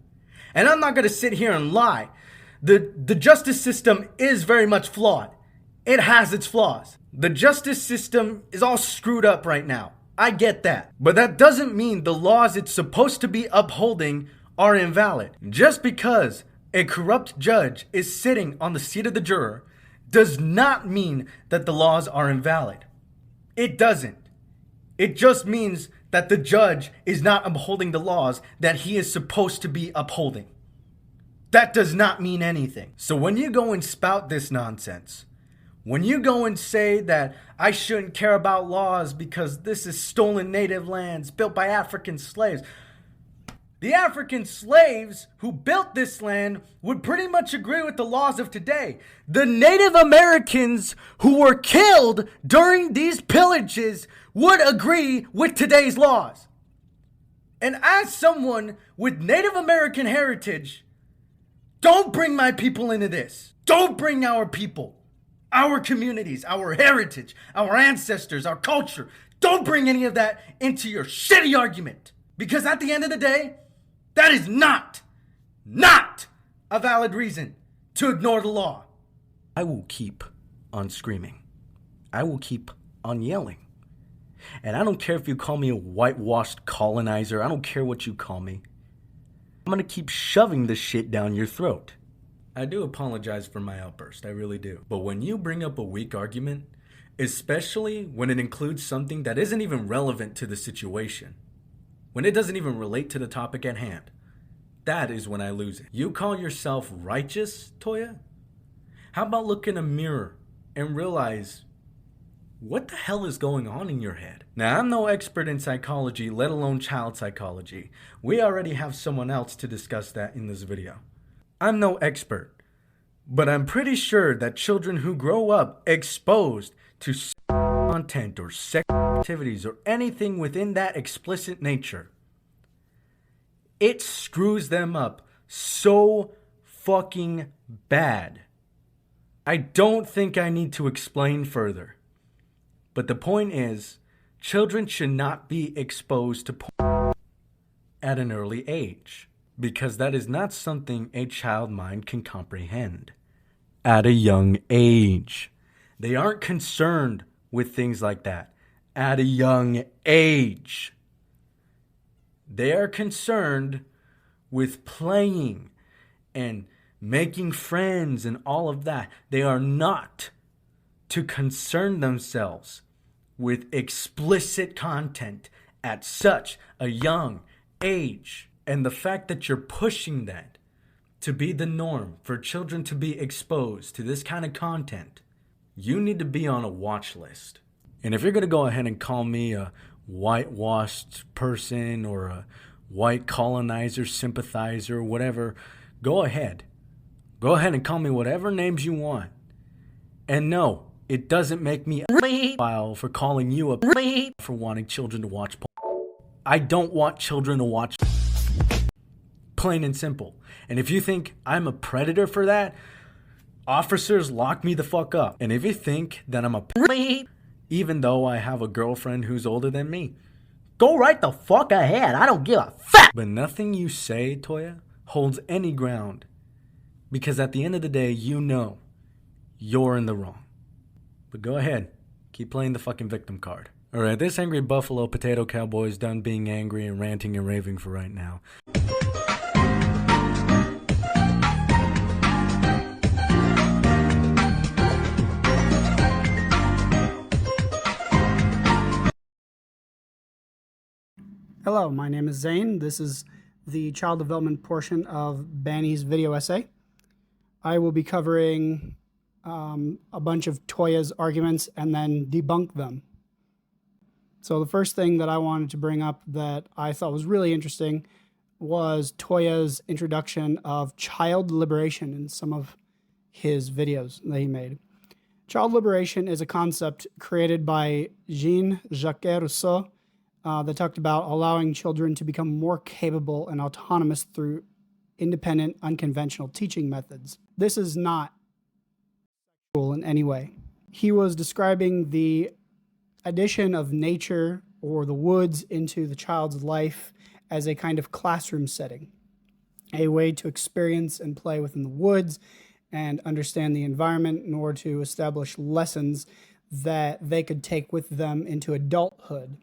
And I'm not going to sit here and lie. The justice system is very much flawed. It has its flaws. The justice system is all screwed up right now. I get that. But that doesn't mean the laws it's supposed to be upholding are invalid. Just because a corrupt judge is sitting on the seat of the juror does not mean that the laws are invalid. It doesn't. It just means that the judge is not upholding the laws that he is supposed to be upholding. That does not mean anything. So when you go and spout this nonsense, when you go and say that I shouldn't care about laws because this is stolen native lands built by African slaves, the African slaves who built this land would pretty much agree with the laws of today. The Native Americans who were killed during these pillages would agree with today's laws. And as someone with Native American heritage, don't bring my people into this. Don't bring our people, our communities, our heritage, our ancestors, our culture. Don't bring any of that into your shitty argument. Because at the end of the day, that is not a valid reason to ignore the law. I will keep on screaming. I will keep on yelling. And I don't care if you call me a whitewashed colonizer. I don't care what you call me. I'm gonna keep shoving this shit down your throat. I do apologize for my outburst, I really do. But when you bring up a weak argument, especially when it includes something that isn't even relevant to the situation, when it doesn't even relate to the topic at hand, that is when I lose it. You call yourself righteous, Toya? How about look in a mirror and realize what the hell is going on in your head? Now, I'm no expert in psychology, let alone child psychology. We already have someone else to discuss that in this video. I'm no expert, but I'm pretty sure that children who grow up exposed to content or sexual activities or anything within that explicit nature, it screws them up so fucking bad. I don't think I need to explain further. But the point is, children should not be exposed to porn at an early age, because that is not something a child mind can comprehend at a young age. They aren't concerned with things like that at a young age. They are concerned with playing and making friends and all of that. They are not to concern themselves with explicit content at such a young age. And the fact that you're pushing that to be the norm for children to be exposed to this kind of content, you need to be on a watch list. And if you're going to go ahead and call me a whitewashed person or a white colonizer, sympathizer, whatever, go ahead. Go ahead and call me whatever names you want. And no, it doesn't make me a file for calling you a for wanting children to watch porn. I don't want children to watch plain and simple. And if you think I'm a predator for that, officers, lock me the fuck up. And if you think that I'm a even though I have a girlfriend who's older than me, go right the fuck ahead. I don't give a fuck. But nothing you say, Toya, holds any ground. Because at the end of the day, you know you're in the wrong. But go ahead. Keep playing the fucking victim card. Alright, this angry buffalo potato cowboy is done being angry and ranting and raving for right now. Hello, my name is Zane. This is the child development portion of Banny's video essay. I will be covering a bunch of Toya's arguments and then debunk them. So the first thing that I wanted to bring up that I thought was really interesting was Toya's introduction of child liberation in some of his videos that he made. Child liberation is a concept created by Jean-Jacques Rousseau that talked about allowing children to become more capable and autonomous through independent, unconventional teaching methods. This is not sexual in any way. He was describing the addition of nature or the woods into the child's life as a kind of classroom setting, a way to experience and play within the woods and understand the environment in order to establish lessons that they could take with them into adulthood,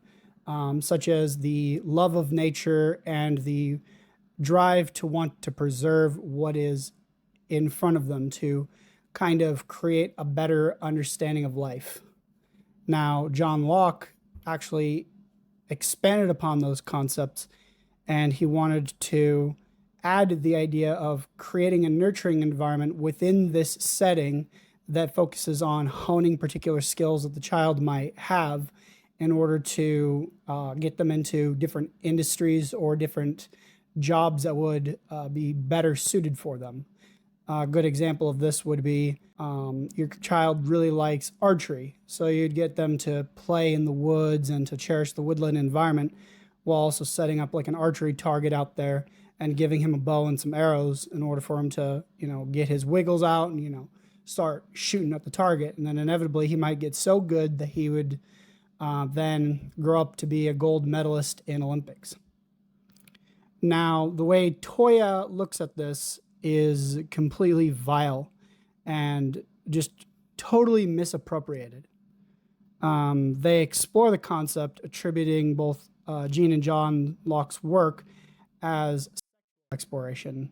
such as the love of nature and the drive to want to preserve what is in front of them to kind of create a better understanding of life. Now, John Locke actually expanded upon those concepts, and he wanted to add the idea of creating a nurturing environment within this setting that focuses on honing particular skills that the child might have in order to get them into different industries or different jobs that would be better suited for them. A good example of this would be your child really likes archery, so you'd get them to play in the woods and to cherish the woodland environment while also setting up like an archery target out there and giving him a bow and some arrows in order for him to, get his wiggles out and, start shooting at the target. And then inevitably he might get so good that he would then grow up to be a gold medalist in Olympics. Now, the way Toya looks at this is completely vile and just totally misappropriated. They explore the concept, attributing both Jean and John Locke's work as exploration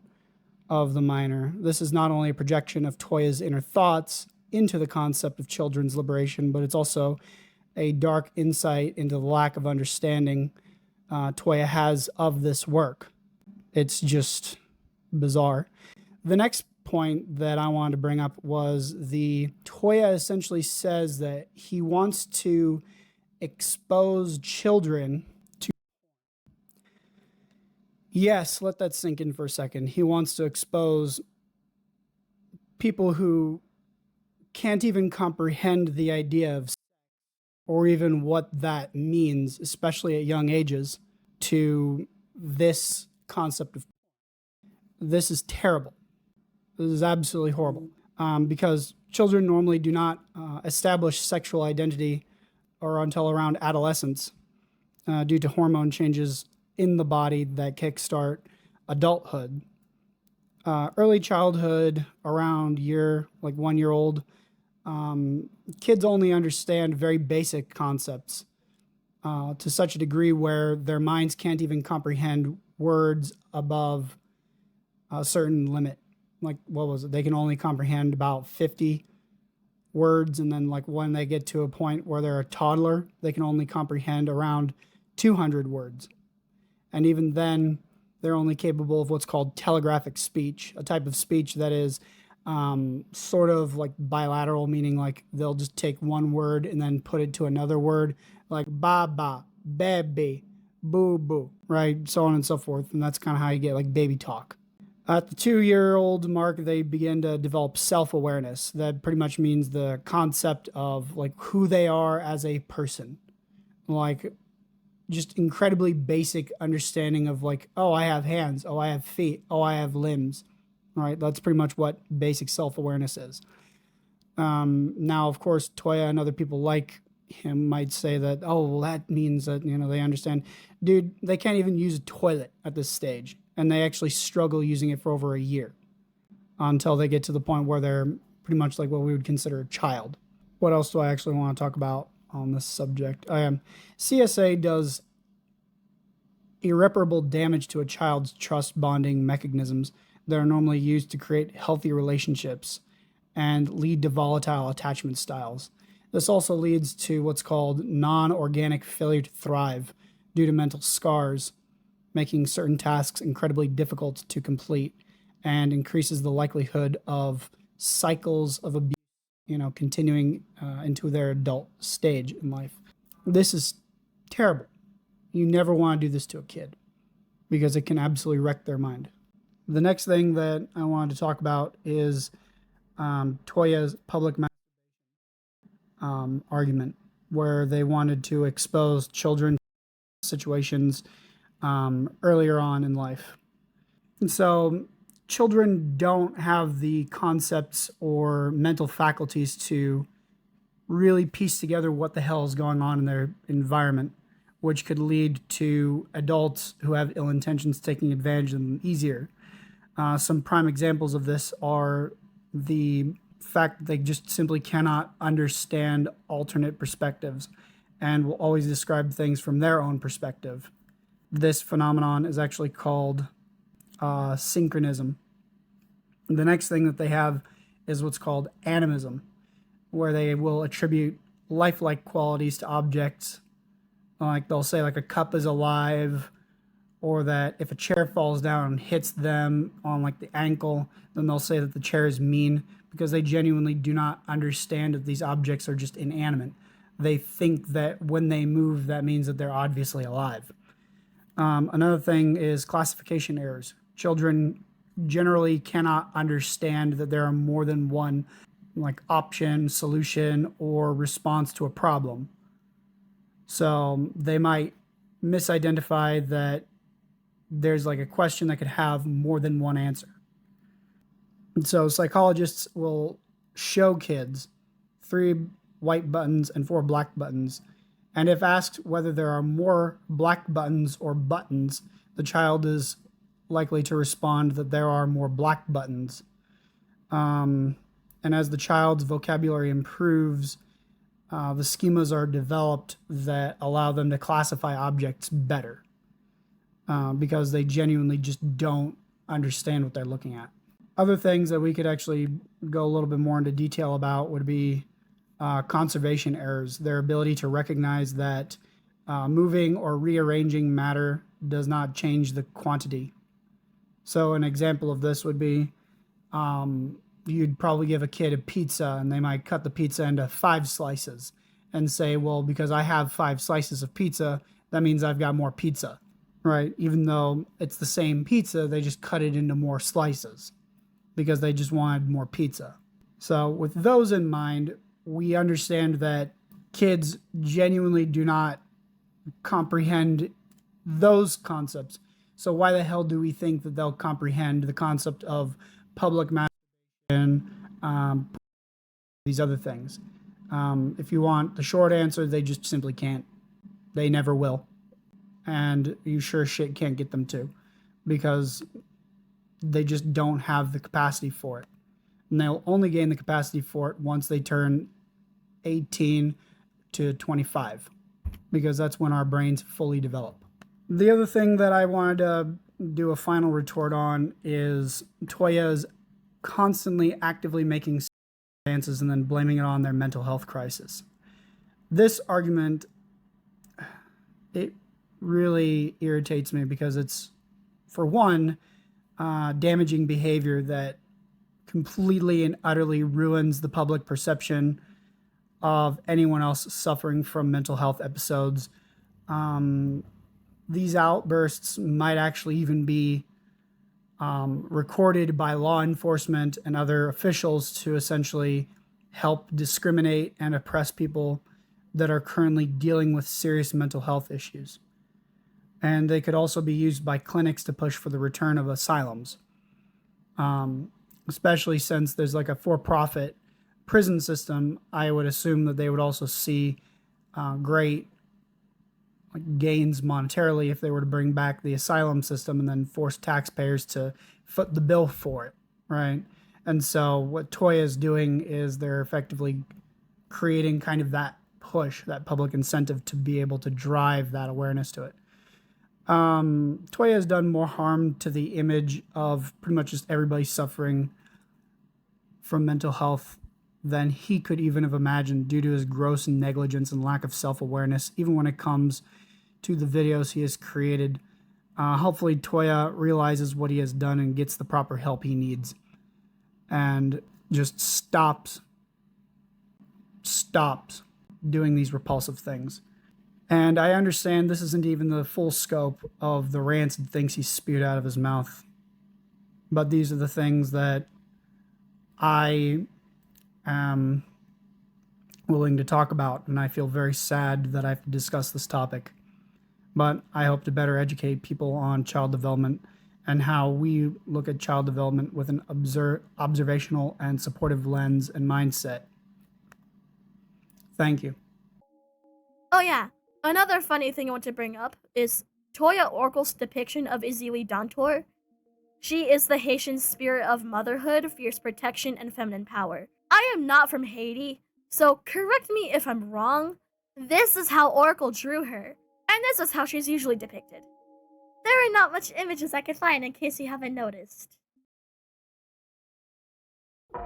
of the minor. This is not only a projection of Toya's inner thoughts into the concept of children's liberation, but it's also a dark insight into the lack of understanding Toya has of this work. It's just bizarre. The next point that I wanted to bring up was Toya essentially says that he wants to expose children to. Yes, let that sink in for a second. He wants to expose people who can't even comprehend the idea of sex or even what that means, especially at young ages, to this concept of. This is terrible. This is absolutely horrible because children normally do not establish sexual identity or until around adolescence due to hormone changes in the body that kickstart adulthood. Early childhood, around 1 year old, kids only understand very basic concepts to such a degree where their minds can't even comprehend words above a certain limit. Like, what was it? They can only comprehend about 50 words. And then when they get to a point where they're a toddler, they can only comprehend around 200 words. And even then, they're only capable of what's called telegraphic speech, a type of speech that is sort of like bilateral, meaning they'll just take one word and then put it to another word, like baba, baby, boo boo, right? So on and so forth. And that's kind of how you get baby talk. At the 2-year-old mark, they begin to develop self-awareness. That pretty much means the concept of who they are as a person. Just incredibly basic understanding of oh, I have hands, oh, I have feet, oh, I have limbs, right? That's pretty much what basic self-awareness is. Now, of course, Toya and other people like him might say that, oh, well, that means that, they understand. Dude, they can't even use a toilet at this stage, and they actually struggle using it for over a year until they get to the point where they're pretty much like what we would consider a child. What else do I actually want to talk about on this subject? CSA does irreparable damage to a child's trust bonding mechanisms that are normally used to create healthy relationships and lead to volatile attachment styles. This also leads to what's called non-organic failure to thrive due to mental scars, making certain tasks incredibly difficult to complete and increases the likelihood of cycles of abuse continuing into their adult stage in life. This is terrible. You never want to do this to a kid because it can absolutely wreck their mind. The next thing that I wanted to talk about is Toya's public argument, where they wanted to expose children to situations earlier on in life. And so children don't have the concepts or mental faculties to really piece together what the hell is going on in their environment, which could lead to adults who have ill intentions taking advantage of them easier. Some prime examples of this are the fact that they just simply cannot understand alternate perspectives and will always describe things from their own perspective. This phenomenon is actually called synchronism. The next thing that they have is what's called animism, where they will attribute lifelike qualities to objects. Like they'll say like a cup is alive, or that if a chair falls down and hits them on like the ankle, then they'll say that the chair is mean, because they genuinely do not understand that these objects are just inanimate. They think that when they move, that means that they're obviously alive. Another thing is classification errors. Children generally cannot understand that there are more than one like option, solution, or response to a problem. So they might misidentify that there's like a question that could have more than one answer. And so psychologists will show kids 3 white buttons and 4 black buttons. And if asked whether there are more black buttons or buttons, the child is likely to respond that there are more black buttons. And as the child's vocabulary improves, the schemas are developed that allow them to classify objects better, because they genuinely just don't understand what they're looking at. Other things that we could actually go a little bit more into detail about would be conservation errors, their ability to recognize that moving or rearranging matter does not change the quantity. So an example of this would be you'd probably give a kid a pizza and they might cut the pizza into 5 slices and say, well, because I have 5 slices of pizza, that means I've got more pizza, right? Even though it's the same pizza, they just cut it into more slices because they just wanted more pizza. So with those in mind, we understand that kids genuinely do not comprehend those concepts. So why the hell do we think that they'll comprehend the concept of public masturbation, these other things? If you want the short answer, they just simply can't. They never will. And you sure shit can't get them to, because they just don't have the capacity for it. And they'll only gain the capacity for it once they turn 18 to 25, because that's when our brains fully develop. The other thing that I wanted to do a final retort on is Toya's constantly actively making advances and then blaming it on their mental health crisis. This argument, it really irritates me because it's, for one, damaging behavior that completely and utterly ruins the public perception of anyone else suffering from mental health episodes. These outbursts might actually even be recorded by law enforcement and other officials to essentially help discriminate and oppress people that are currently dealing with serious mental health issues. And they could also be used by clinics to push for the return of asylums, especially since there's like a for-profit prison system. I would assume that they would also see great gains monetarily if they were to bring back the asylum system and then force taxpayers to foot the bill for it, right? And so what Toya is doing is they're effectively creating kind of that push, that public incentive to be able to drive that awareness to it. Toya has done more harm to the image of pretty much just everybody suffering from mental health than he could even have imagined, due to his gross negligence and lack of self-awareness, even when it comes to the videos he has created. Hopefully Toya realizes what he has done and gets the proper help he needs, and just stops stops doing these repulsive things. And I understand this isn't even the full scope of the rancid things he spewed out of his mouth. But these are the things that I am willing to talk about, and I feel very sad that I have to discuss this topic. But I hope to better educate people on child development and how we look at child development with an observational and supportive lens and mindset. Thank you. Oh yeah, another funny thing I want to bring up is Toya Oracle's depiction of Izili Dantor. She is the Haitian spirit of motherhood, fierce protection, and feminine power. I am not from Haiti, so correct me if I'm wrong. This is how Oracle drew her, and this is how she's usually depicted. There are not much images I could find in case you haven't noticed.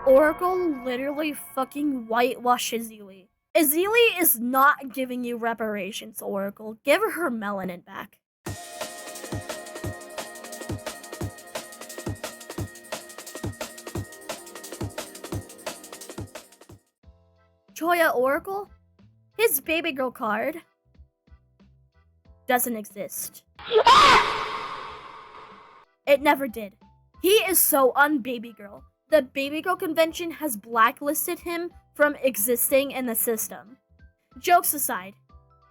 Oracle literally fucking whitewashed Izili. Izili is not giving you reparations, Oracle. Give her melanin back. Toya Oracle? His baby girl card doesn't exist. It never did. He is so un-baby girl. The baby girl convention has blacklisted him from existing in the system. Jokes aside,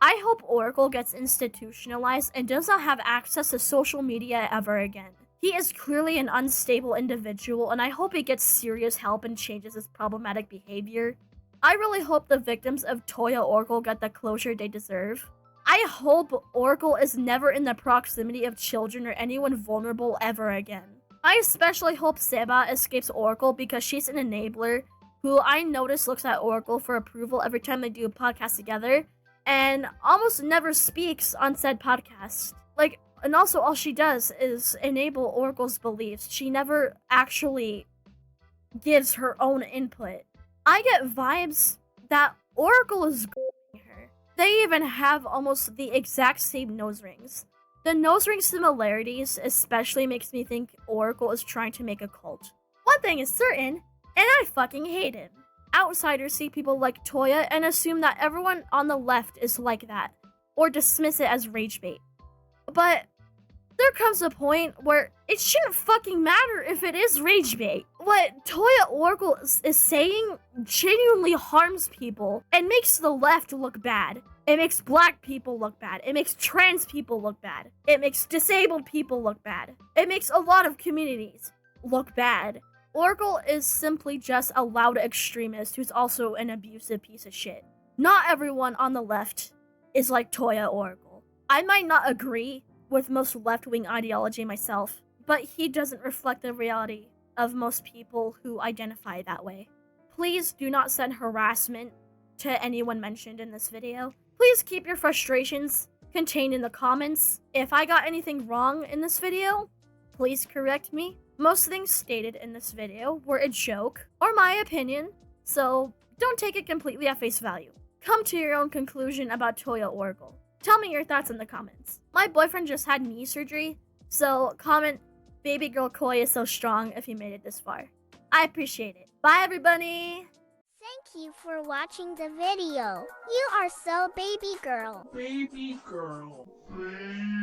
I hope Oracle gets institutionalized and does not have access to social media ever again. He is clearly an unstable individual, and I hope he gets serious help and changes his problematic behavior. I really hope the victims of Toya Oracle get the closure they deserve. I hope Oracle is never in the proximity of children or anyone vulnerable ever again. I especially hope Seba escapes Oracle because she's an enabler who I notice looks at Oracle for approval every time they do a podcast together and almost never speaks on said podcast. And also all she does is enable Oracle's beliefs. She never actually gives her own input. I get vibes that Oracle is her. They even have almost the exact same nose rings. The nose ring similarities especially makes me think Oracle is trying to make a cult. One thing is certain, and I fucking hate him. Outsiders see people like Toya and assume that everyone on the left is like that, or dismiss it as rage bait. But there comes a point where it shouldn't fucking matter if it is rage bait. What Toya Oracle is saying genuinely harms people and makes the left look bad. It makes black people look bad. It makes trans people look bad. It makes disabled people look bad. It makes a lot of communities look bad. Oracle is simply just a loud extremist who's also an abusive piece of shit. Not everyone on the left is like Toya Oracle. I might not agree with most left-wing ideology myself, but he doesn't reflect the reality of most people who identify that way. Please do not send harassment to anyone mentioned in this video. Please keep your frustrations contained in the comments. If I got anything wrong in this video, please correct me. Most things stated in this video were a joke or my opinion, so don't take it completely at face value. Come to your own conclusion about Toya Oracle. Tell me your thoughts in the comments. My boyfriend just had knee surgery, so comment, baby girl Koi is so strong if you made it this far. I appreciate it. Bye everybody! Thank you for watching the video. You are so baby girl. Baby girl. Baby